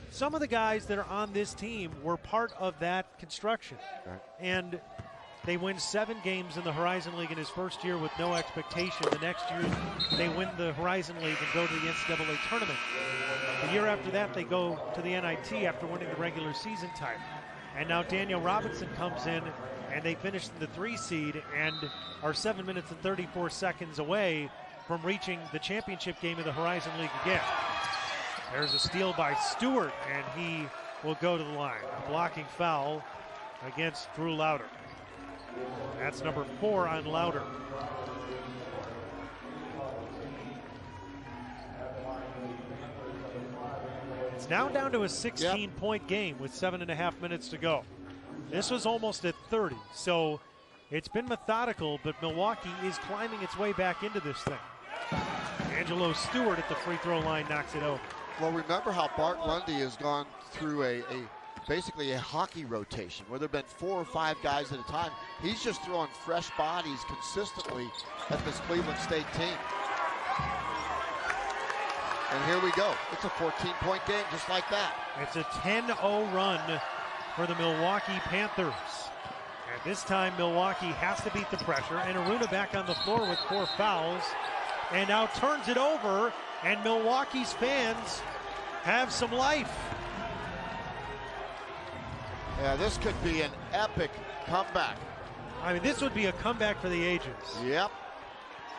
Some of the guys that are on this team were part of that construction. Right. And they win 7 games in the Horizon League in his first year with no expectation. The next year, they win the Horizon League and go to the NCAA tournament. The year after that, they go to the NIT after winning the regular season title. And now Daniel Robinson comes in, and they finish in the 3 seed and are 7 minutes and 34 seconds away from reaching the championship game of the Horizon League again. There's a steal by Stewart, and he will go to the line. A blocking foul against Drew Lauder. That's number 4 on Lauder. It's now down to a 16-point game with 7.5 minutes to go. This was almost at 30, so it's been methodical, but Milwaukee is climbing its way back into this thing. Angelo Stewart at the free throw line knocks it over. Well, remember how Bart Lundy has gone through basically a hockey rotation where there have been 4 or 5 guys at a time. He's just throwing fresh bodies consistently at this Cleveland State team. And here we go. It's a 14-point game just like that. It's a 10-0 run for the Milwaukee Panthers. And this time Milwaukee has to beat the pressure. And Aruna back on the floor with 4 fouls. And now turns it over, and Milwaukee's fans have some life. Yeah, this could be an epic comeback. I mean, this would be a comeback for the ages. Yep.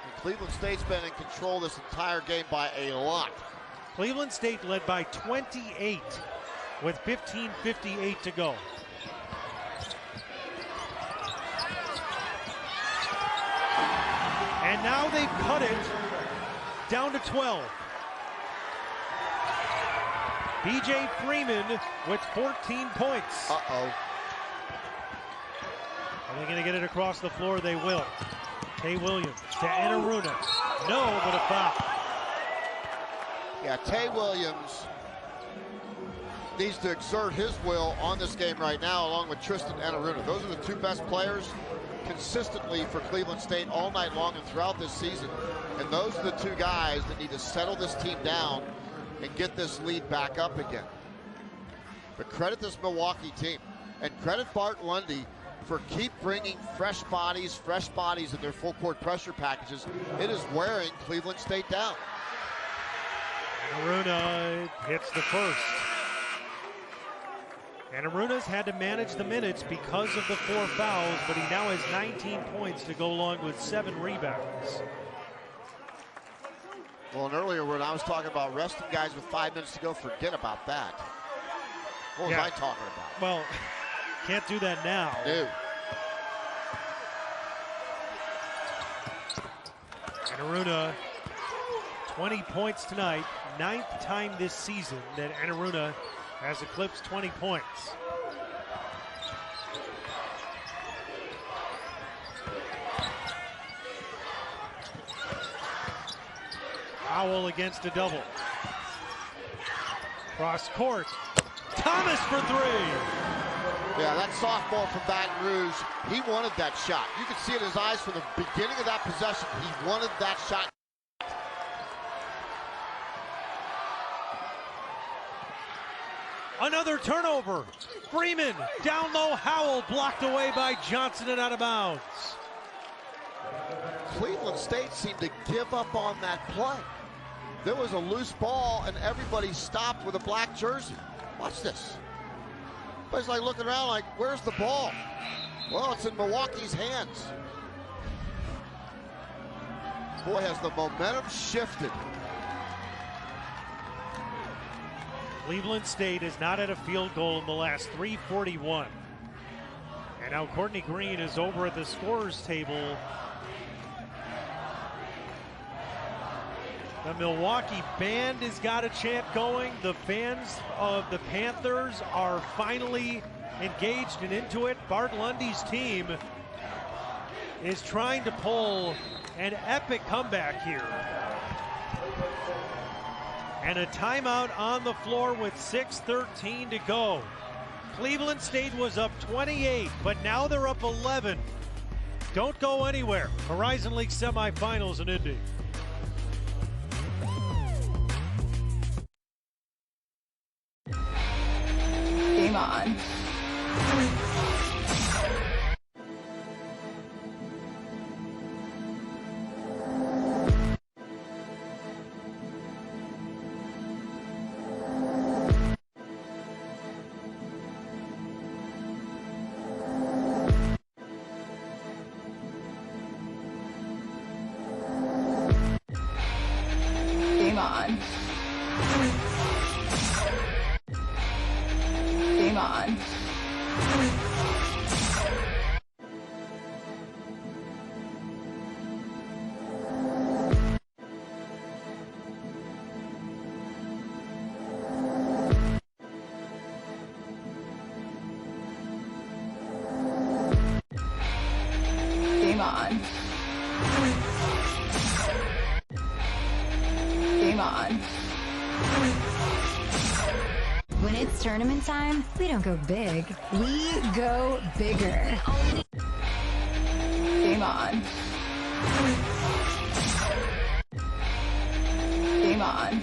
And Cleveland State's been in control this entire game by a lot. Cleveland State led by 28 with 15:58 to go. And now they've cut it down to 12. BJ Freeman with 14 points. Uh-oh. Are they going to get it across the floor? They will. Tay Williams to Enaruna. No, but a foul. Yeah, Tay Williams needs to exert his will on this game right now, along with Tristan Enaruna. Those are the 2 best players consistently for Cleveland State all night long and throughout this season. And those are the 2 guys that need to settle this team down and get this lead back up again. But credit this Milwaukee team, and credit Bart Lundy for keep bringing fresh bodies in their full court pressure packages. It is wearing Cleveland State down. Enaruna hits the first. And Aruna's had to manage the minutes because of the 4 fouls, but he now has 19 points to go along with 7 rebounds. Well, and earlier when I was talking about resting guys with 5 minutes to go, forget about that. What was I talking about? Well, can't do that now. No. Enaruna, 20 points tonight, 9th time this season that Enaruna has eclipsed 20 points. Howell against a double. Cross court. Thomas for 3. Yeah, that sophomore from Baton Rouge, he wanted that shot. You could see it in his eyes from the beginning of that possession. He wanted that shot. Another turnover. Freeman down low. Howell blocked away by Johnson and out of bounds. Cleveland State seemed to give up on that play. There was a loose ball and everybody stopped with a black jersey. Watch this. Everybody's like looking around like, where's the ball? Well, it's in Milwaukee's hands. Boy, has the momentum shifted. Cleveland State has not had a field goal in the last 3:41. And now Courtney Green is over at the scorer's table. The Milwaukee band has got a chant going. The fans of the Panthers are finally engaged and into it. Bart Lundy's team is trying to pull an epic comeback here. And a timeout on the floor with 6:13 to go. Cleveland State was up 28, but now they're up 11. Don't go anywhere. Horizon League semifinals in Indy. Game on. Game on. on. When it's tournament time, we don't go big. We go bigger. Game on. Game on.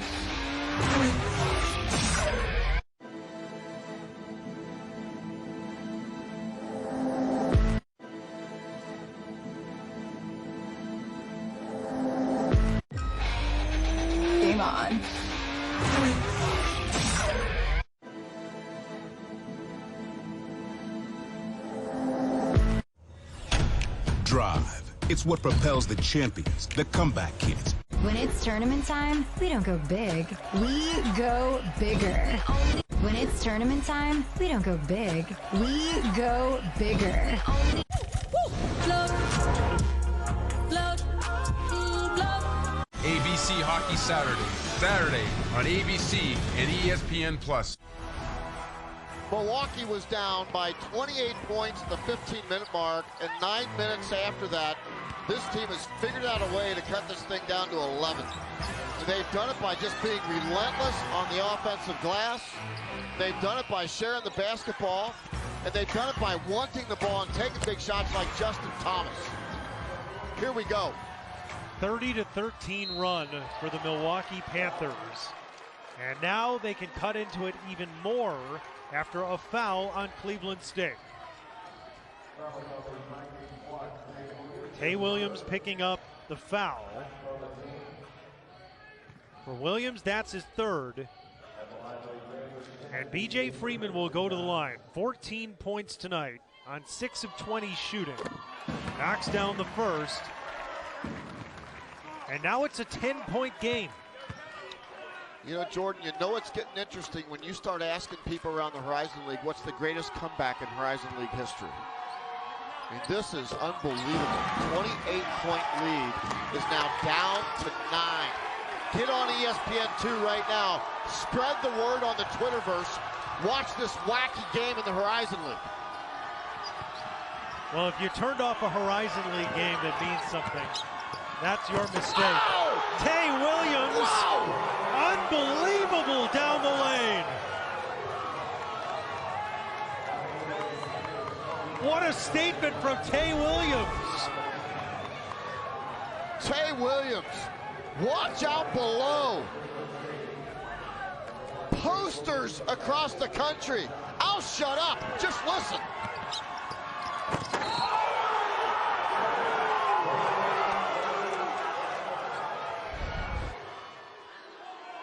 Game on. Drive. It's what propels the champions, the comeback kids. When it's tournament time, we don't go big. We go bigger. When it's tournament time, we don't go big. We go bigger. ABC Hockey Saturday on ABC and ESPN+. Milwaukee was down by 28 points at the 15-minute mark, and 9 minutes after that, this team has figured out a way to cut this thing down to 11. And they've done it by just being relentless on the offensive glass. They've done it by sharing the basketball, and they've done it by wanting the ball and taking big shots like Justin Thomas. Here we go. 30-13 run for the Milwaukee Panthers. And now they can cut into it even more after a foul on Cleveland State. Tay Williams picking up the foul. For Williams, that's his third. And BJ Freeman will go to the line. 14 points tonight on 6 of 20 shooting. Knocks down the first. And now it's a 10-point game. You know, Jordan, you know it's getting interesting when you start asking people around the Horizon League what's the greatest comeback in Horizon League history. And this is unbelievable. 28-point lead is now down to 9. Get on ESPN2 right now. Spread the word on the Twitterverse. Watch this wacky game in the Horizon League. Well, if you turned off a Horizon League game, that means something. That's your mistake. Oh! Tay Williams, wow! Unbelievable down the lane. What a statement from Tay Williams. Tay Williams, watch out below. Posters across the country. I'll shut up, just listen.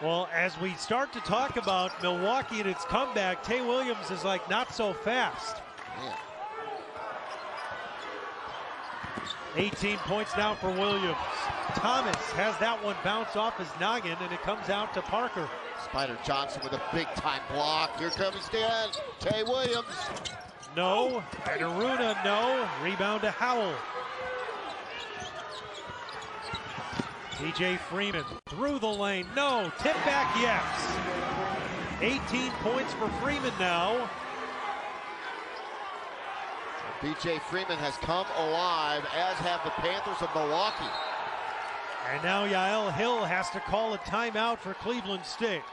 Well, as we start to talk about Milwaukee and its comeback, Tay Williams is like not so fast. Man. 18 points now for Williams. Thomas has that one bounce off his noggin, and it comes out to Parker. Spider Johnson with a big-time block. Here comes Dan. Tay Williams. No. And Aruna, no. Rebound to Howell. BJ Freeman through the lane. No. Tip back, yes. 18 points for Freeman now. BJ Freeman has come alive, as have the Panthers of Milwaukee. And now Yael Hill has to call a timeout for Cleveland State.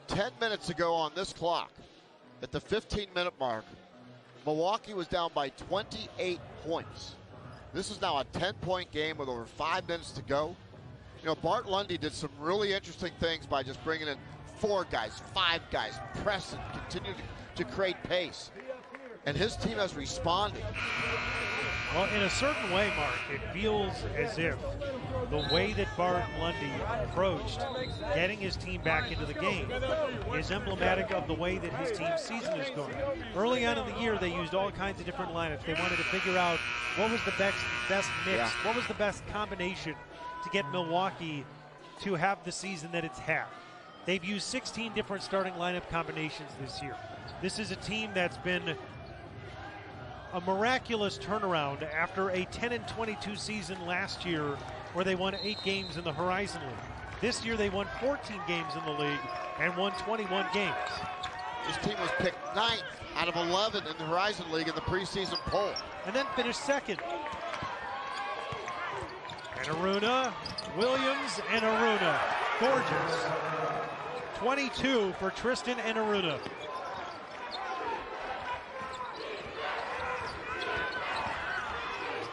Ten minutes ago on this clock, at the 15-minute mark, Milwaukee was down by 28 points. This is now a 10-point game with over 5 minutes to go. You know, Bart Lundy did some really interesting things by just bringing in 4 guys, 5 guys, pressing, continue to create pace. And his team has responded. Well, in a certain way, Mark, it feels as if the way that Bart Lundy approached getting his team back into the game is emblematic of the way that his team's season is going. Early on in the year, they used all kinds of different lineups. They wanted to figure out what was the best mix, what was the best combination to get Milwaukee to have the season that it's had. They've used 16 different starting lineup combinations this year. This is a team that's been a miraculous turnaround after a 10-22 season last year where they won 8 games in the Horizon League. This year they won 14 games in the league and won 21 games. This team was picked 9th out of 11 in the Horizon League in the preseason poll. And then finished 2nd. And Aruna, Williams, and Aruna. Gorgeous. 22 for Tristan and Aruna.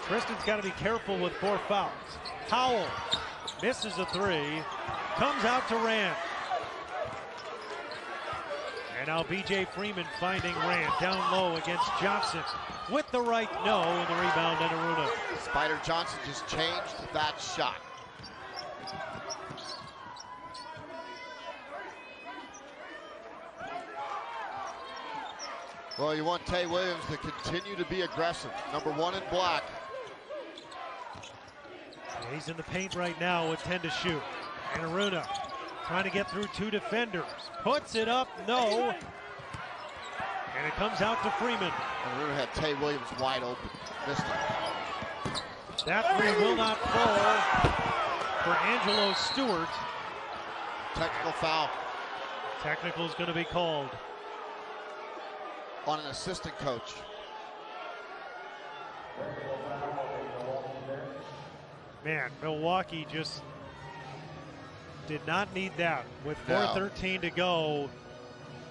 Tristan's got to be careful with 4 fouls. Howell misses a 3, comes out to Rand. And now B.J. Freeman finding Rand down low against Johnson. With the right no, and the rebound and Aruna. Spider Johnson just changed that shot. Well, you want Tay Williams to continue to be aggressive. Number 1 in black. He's in the paint right now with 10 to shoot. And Aruna trying to get through 2 defenders. Puts it up, no. And it comes out to Freeman. Aruna had Tay Williams wide open. Missed it. That 3 will not fall for Angelo Stewart. Technical foul. Technical is going to be called on an assistant coach. Man, Milwaukee just did not need that. With 4:13 to go,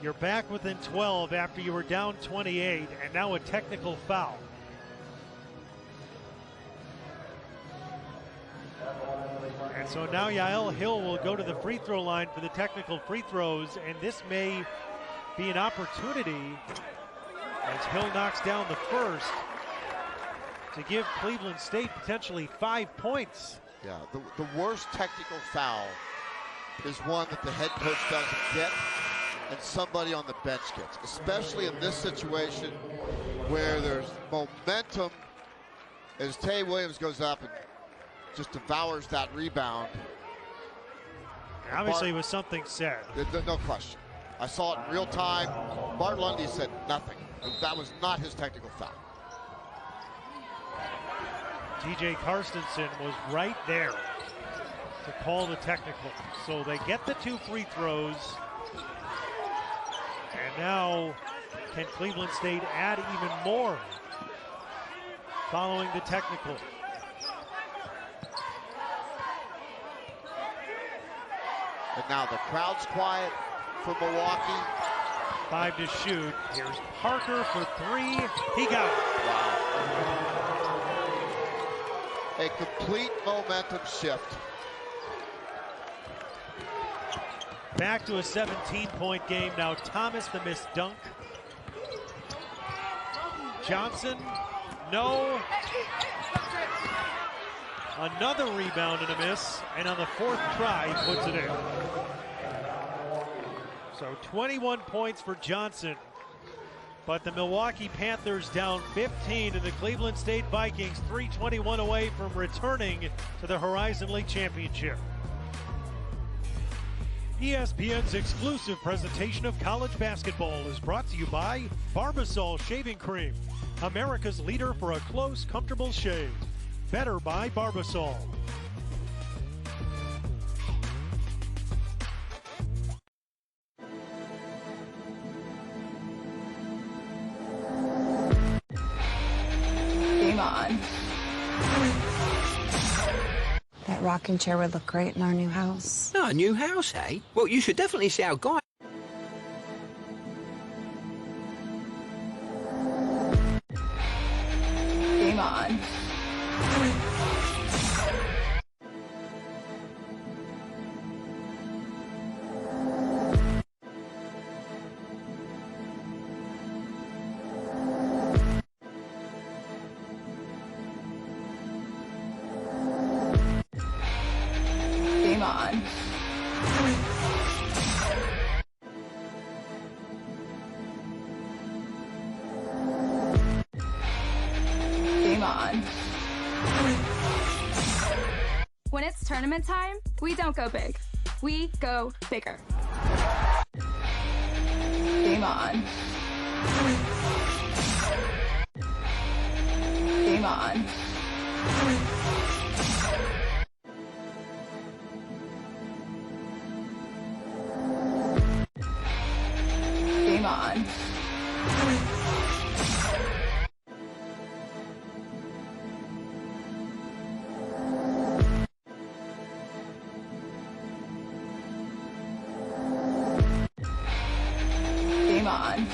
you're back within 12 after you were down 28, and now a technical foul. And so now Yael Hill will go to the free throw line for the technical free throws, and this may be an opportunity as Hill knocks down the first to give Cleveland State potentially 5 points. Yeah, the worst technical foul is one that the head coach doesn't get and somebody on the bench gets, especially in this situation where there's momentum as Tay Williams goes up and just devours that rebound. Obviously, it was something said. No question. I saw it in real time. Bart Lundy said nothing. That was not his technical foul. TJ Karstensen was right there to call the technical. So they get the 2 free throws. And now, can Cleveland State add even more following the technical? And now the crowd's quiet for Milwaukee. 5 to shoot. Here's Parker for 3. He got it. Wow. A complete momentum shift. Back to a 17-point game now. Thomas, the missed dunk. Johnson, no. Another rebound and a miss, and on the 4th try, he puts it in. So 21 points for Johnson. But the Milwaukee Panthers down 15 to the Cleveland State Vikings, 3:21 away from returning to the Horizon League Championship. ESPN's exclusive presentation of college basketball is brought to you by Barbasol Shaving Cream, America's leader for a close, comfortable shave. Better by Barbasol. Game on. That rocking chair would look great in our new house. Oh, a new house, eh? Well, you should definitely see our guy. Game on. Game on. Game on. When it's tournament time, we don't go big. We go bigger. Game on. Game on. Game on. on. Game on.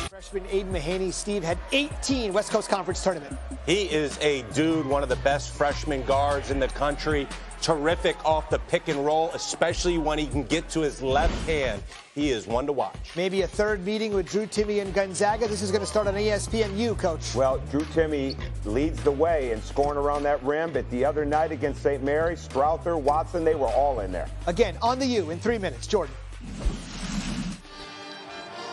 Freshman Aiden Mahaney, Steve, had 18 West Coast Conference tournament. He is a dude, one of the best freshman guards in the country. Terrific off the pick and roll, especially when he can get to his left hand. He is one to watch. Maybe a third meeting with Drew Timme and Gonzaga. This is going to start on ESPNU, Coach. Well, Drew Timme leads the way in scoring around that rim, but the other night against St. Mary's, Strouthers, Watson, they were all in there. Again, on the U in 3 minutes. Jordan.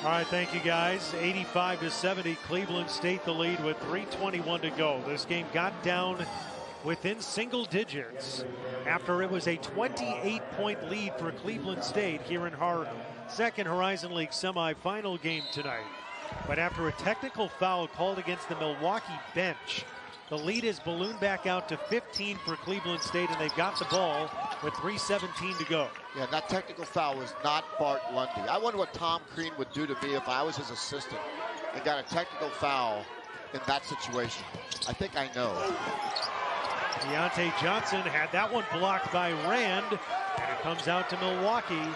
All right, thank you, guys. 85-70, Cleveland State the lead with 3:21 to go. This game got down within single digits after it was a 28-point lead for Cleveland State here in our second Horizon League semifinal game tonight. But after a technical foul called against the Milwaukee bench, the lead is ballooned back out to 15 for Cleveland State, and they've got the ball with 3:17 to go. Yeah, that technical foul was not Bart Lundy. I wonder what Tom Crean would do to me if I was his assistant and got a technical foul in that situation. I think I know. Deontay Johnson had that one blocked by Rand, and it comes out to Milwaukee.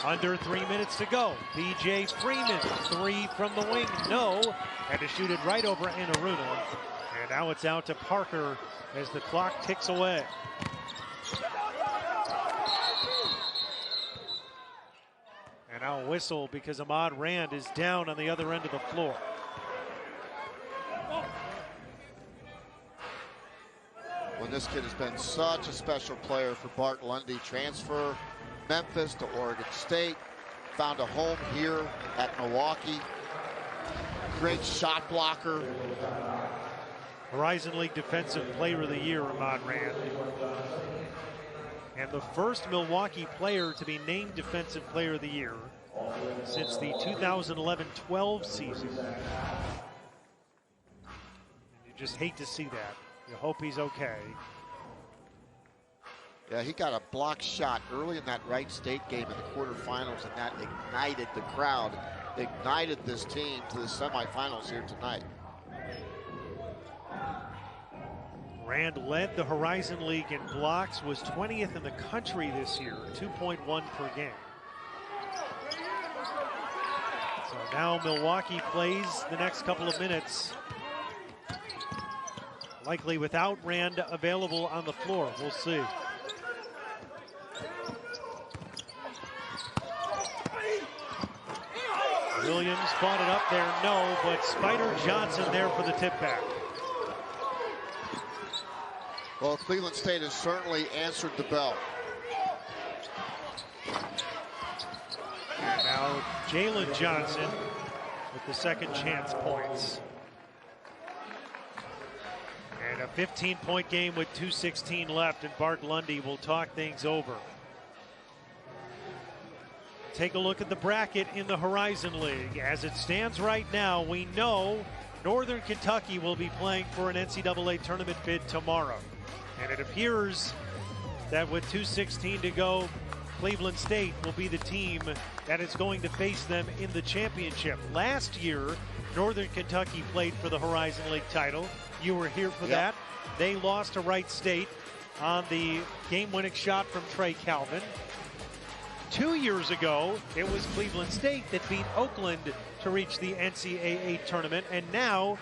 Under 3 minutes to go. BJ Freeman, three from the wing, no. Had to shoot it right over Anaruna. And now it's out to Parker as the clock ticks away. And now a whistle because Ahmad Rand is down on the other end of the floor. Well, this kid has been such a special player for Bart Lundy. Transfer Memphis to Oregon State. Found a home here at Milwaukee. Great shot blocker. Horizon League Defensive Player of the Year, Ahmad Rand. And the first Milwaukee player to be named Defensive Player of the Year since the 2011-12 season. You just hate to see that. You hope he's okay. Yeah, he got a blocked shot early in that Wright State game in the quarterfinals, and that ignited the crowd, ignited this team to the semifinals here tonight. Rand led the Horizon League in blocks, was 20th in the country this year, 2.1 per game. So now Milwaukee plays the next couple of minutes, likely without Rand available on the floor. We'll see. Williams fought it up there, no, but Spider Johnson there for the tip back. Well, Cleveland State has certainly answered the bell. And now Jalen Johnson with the second chance points. And a 15-point game with 2:16 left, and Bart Lundy will talk things over. Take a look at the bracket in the Horizon League. As it stands right now, we know Northern Kentucky will be playing for an NCAA tournament bid tomorrow. And it appears that with 2:16 to go, Cleveland State will be the team that is going to face them in the championship. Last year, Northern Kentucky played for the Horizon League title. You were here for that. They lost to Wright State on the game-winning shot from Trey Calvin. 2 years ago, it was Cleveland State that beat Oakland to reach the NCAA tournament, and now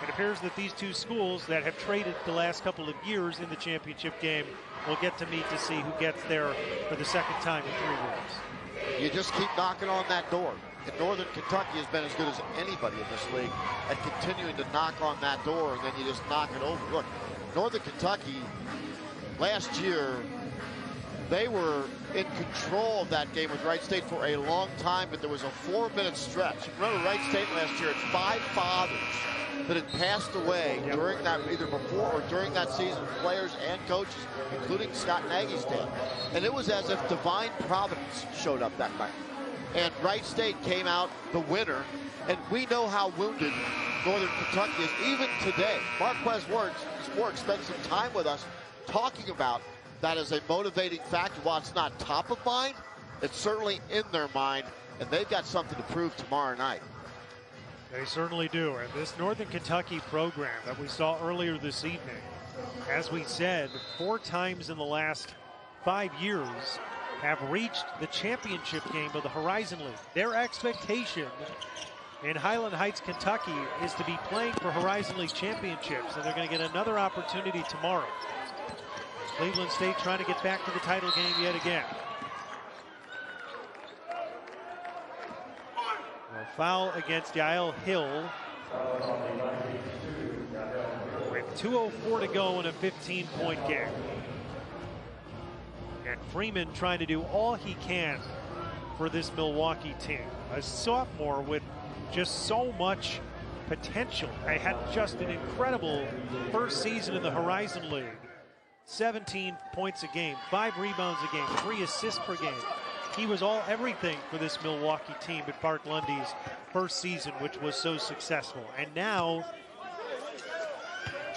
it appears that these two schools that have traded the last couple of years in the championship game will get to meet to see who gets there for the second time in 3 years. You just keep knocking on that door. And Northern Kentucky has been as good as anybody in this league at continuing to knock on that door, and then you just knock it over. Look, Northern Kentucky last year, they were in control of that game with Wright State for a long time, but there was a 4-minute stretch. Remember Wright State last year, it's 5 fathers that had passed away during that, either before or during that season, players and coaches, including Scott Nagy's day. And it was as if divine providence showed up that night. And Wright State came out the winner, and we know how wounded Northern Kentucky is even today. Marquez Sports spent some time with us talking about that as a motivating factor. While it's not top of mind, it's certainly in their mind and they've got something to prove tomorrow night. They certainly do. And this Northern Kentucky program that we saw earlier this evening, as we said, 4 times in the last 5 years have reached the championship game of the Horizon League. Their expectation in Highland Heights, Kentucky, is to be playing for Horizon League championships, and they're going to get another opportunity tomorrow. Cleveland State trying to get back to the title game yet again. A foul against Yael Hill with 2:04 to go in a 15-point game. And Freeman trying to do all he can for this Milwaukee team. A sophomore with just so much potential. I had just an incredible first season in the Horizon League. 17 points a game, 5 rebounds a game, 3 assists per game. He was everything for this Milwaukee team at Bart Lundy's first season, which was so successful. And now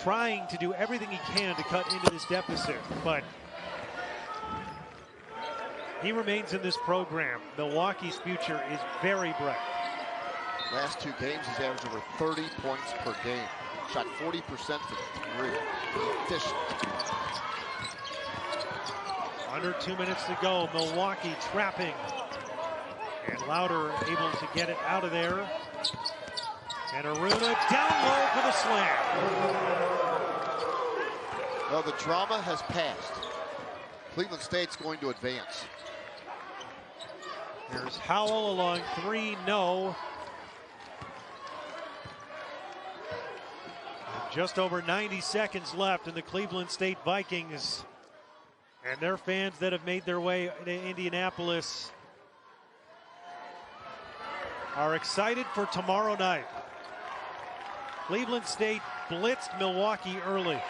trying to do everything he can to cut into this deficit, but he remains in this program. Milwaukee's future is very bright. Last 2 games, he's averaged over 30 points per game. Shot 40% from 3. Efficient. Under 2 minutes to go. Milwaukee trapping. And Lauder able to get it out of there. And Aruna down low for the slam. Well, the drama has passed. Cleveland State's going to advance. Here's Howell along 3, no. Just over 90 seconds left in the Cleveland State Vikings and their fans that have made their way to Indianapolis are excited for tomorrow night. Cleveland State blitzed Milwaukee early.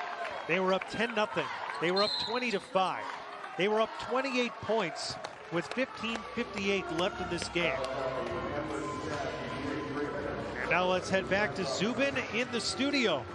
They were up 10-0. They were up 20-5. They were up 28 points with 15:58 left in this game. And now let's head back to Zubin in the studio.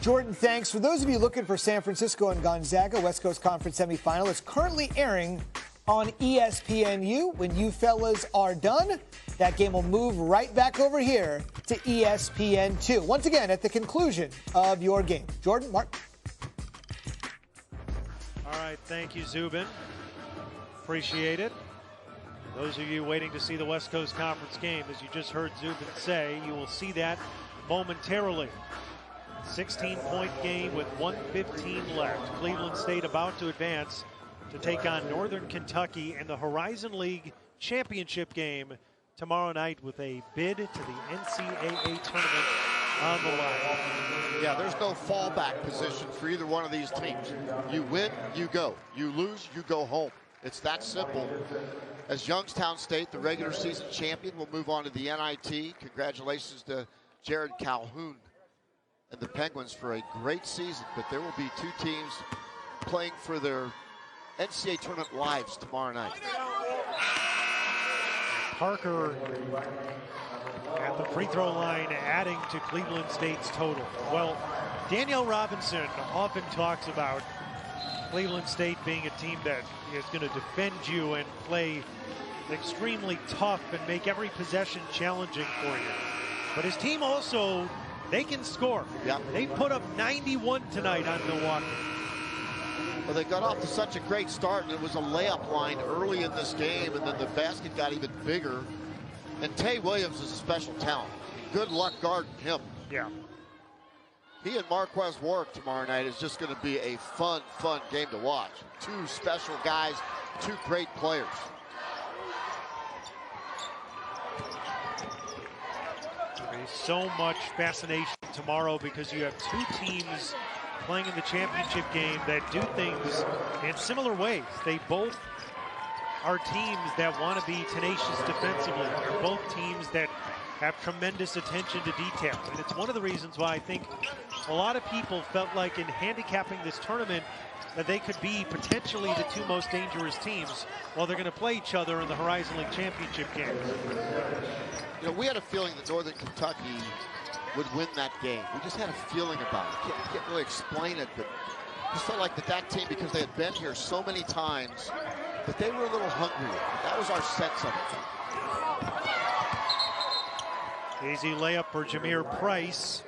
Jordan, thanks. For those of you looking for San Francisco and Gonzaga West Coast Conference semifinal, it's currently airing on ESPNU. When you fellas are done, that game will move right back over here to ESPN2. Once again, at the conclusion of your game. Jordan, Mark. All right, thank you, Zubin. Appreciate it. Those of you waiting to see the West Coast Conference game, as you just heard Zubin say, you will see that momentarily. 16-point game with 1:15 left. Cleveland State about to advance to take on Northern Kentucky in the Horizon League championship game tomorrow night with a bid to the NCAA tournament on the line. Yeah, there's no fallback position for either one of these teams. You win, you go. You lose, you go home. It's that simple. As Youngstown State, the regular season champion, will move on to the NIT. Congratulations to Jared Calhoun and the Penguins for a great season, but there will be 2 teams playing for their NCAA tournament lives tomorrow night. Parker at the free throw line, adding to Cleveland State's total. Well, Danielle Robinson often talks about Cleveland State being a team that is going to defend you and play extremely tough and make every possession challenging for you. But his team also, they can score. Yep. They put up 91 tonight on Milwaukee. Well, they got off to such a great start, and it was a layup line early in this game, and then the basket got even bigger. And Tay Williams is a special talent. Good luck guarding him. Yeah. He and Marquez Warwick tomorrow night is just going to be a fun game to watch. 2 special guys, 2 great players. There'll be so much fascination tomorrow because you have 2 teams playing in the championship game that do things in similar ways. They both are teams that want to be tenacious defensively. They're both teams that have tremendous attention to detail. And it's one of the reasons why I think a lot of people felt like in handicapping this tournament that they could be potentially the 2 most dangerous teams while they're going to play each other in the Horizon League championship games. You know, we had a feeling that Northern Kentucky would win that game. We just had a feeling about it. Can't really explain it, but just felt like that team, because they had been here so many times, but they were a little hungrier. That was our sense of it. Easy layup for Jameer Price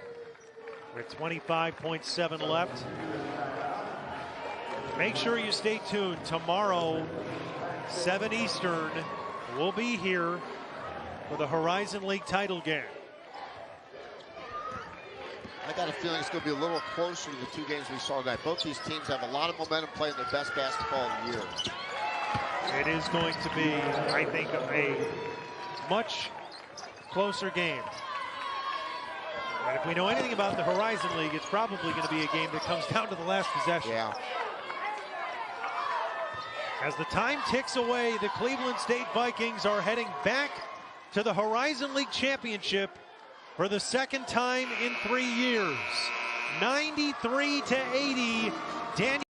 with 25.7 left. Make sure you stay tuned. Tomorrow, 7 Eastern, we'll be here for the Horizon League title game. I got a feeling it's going to be a little closer to the 2 games we saw tonight. Both these teams have a lot of momentum playing their best basketball of the year. It is going to be, I think, a much closer game. And if we know anything about the Horizon League, it's probably going to be a game that comes down to the last possession. Yeah. As the time ticks away, the Cleveland State Vikings are heading back to the Horizon League Championship for the second time in 3 years. 93-80. Daniel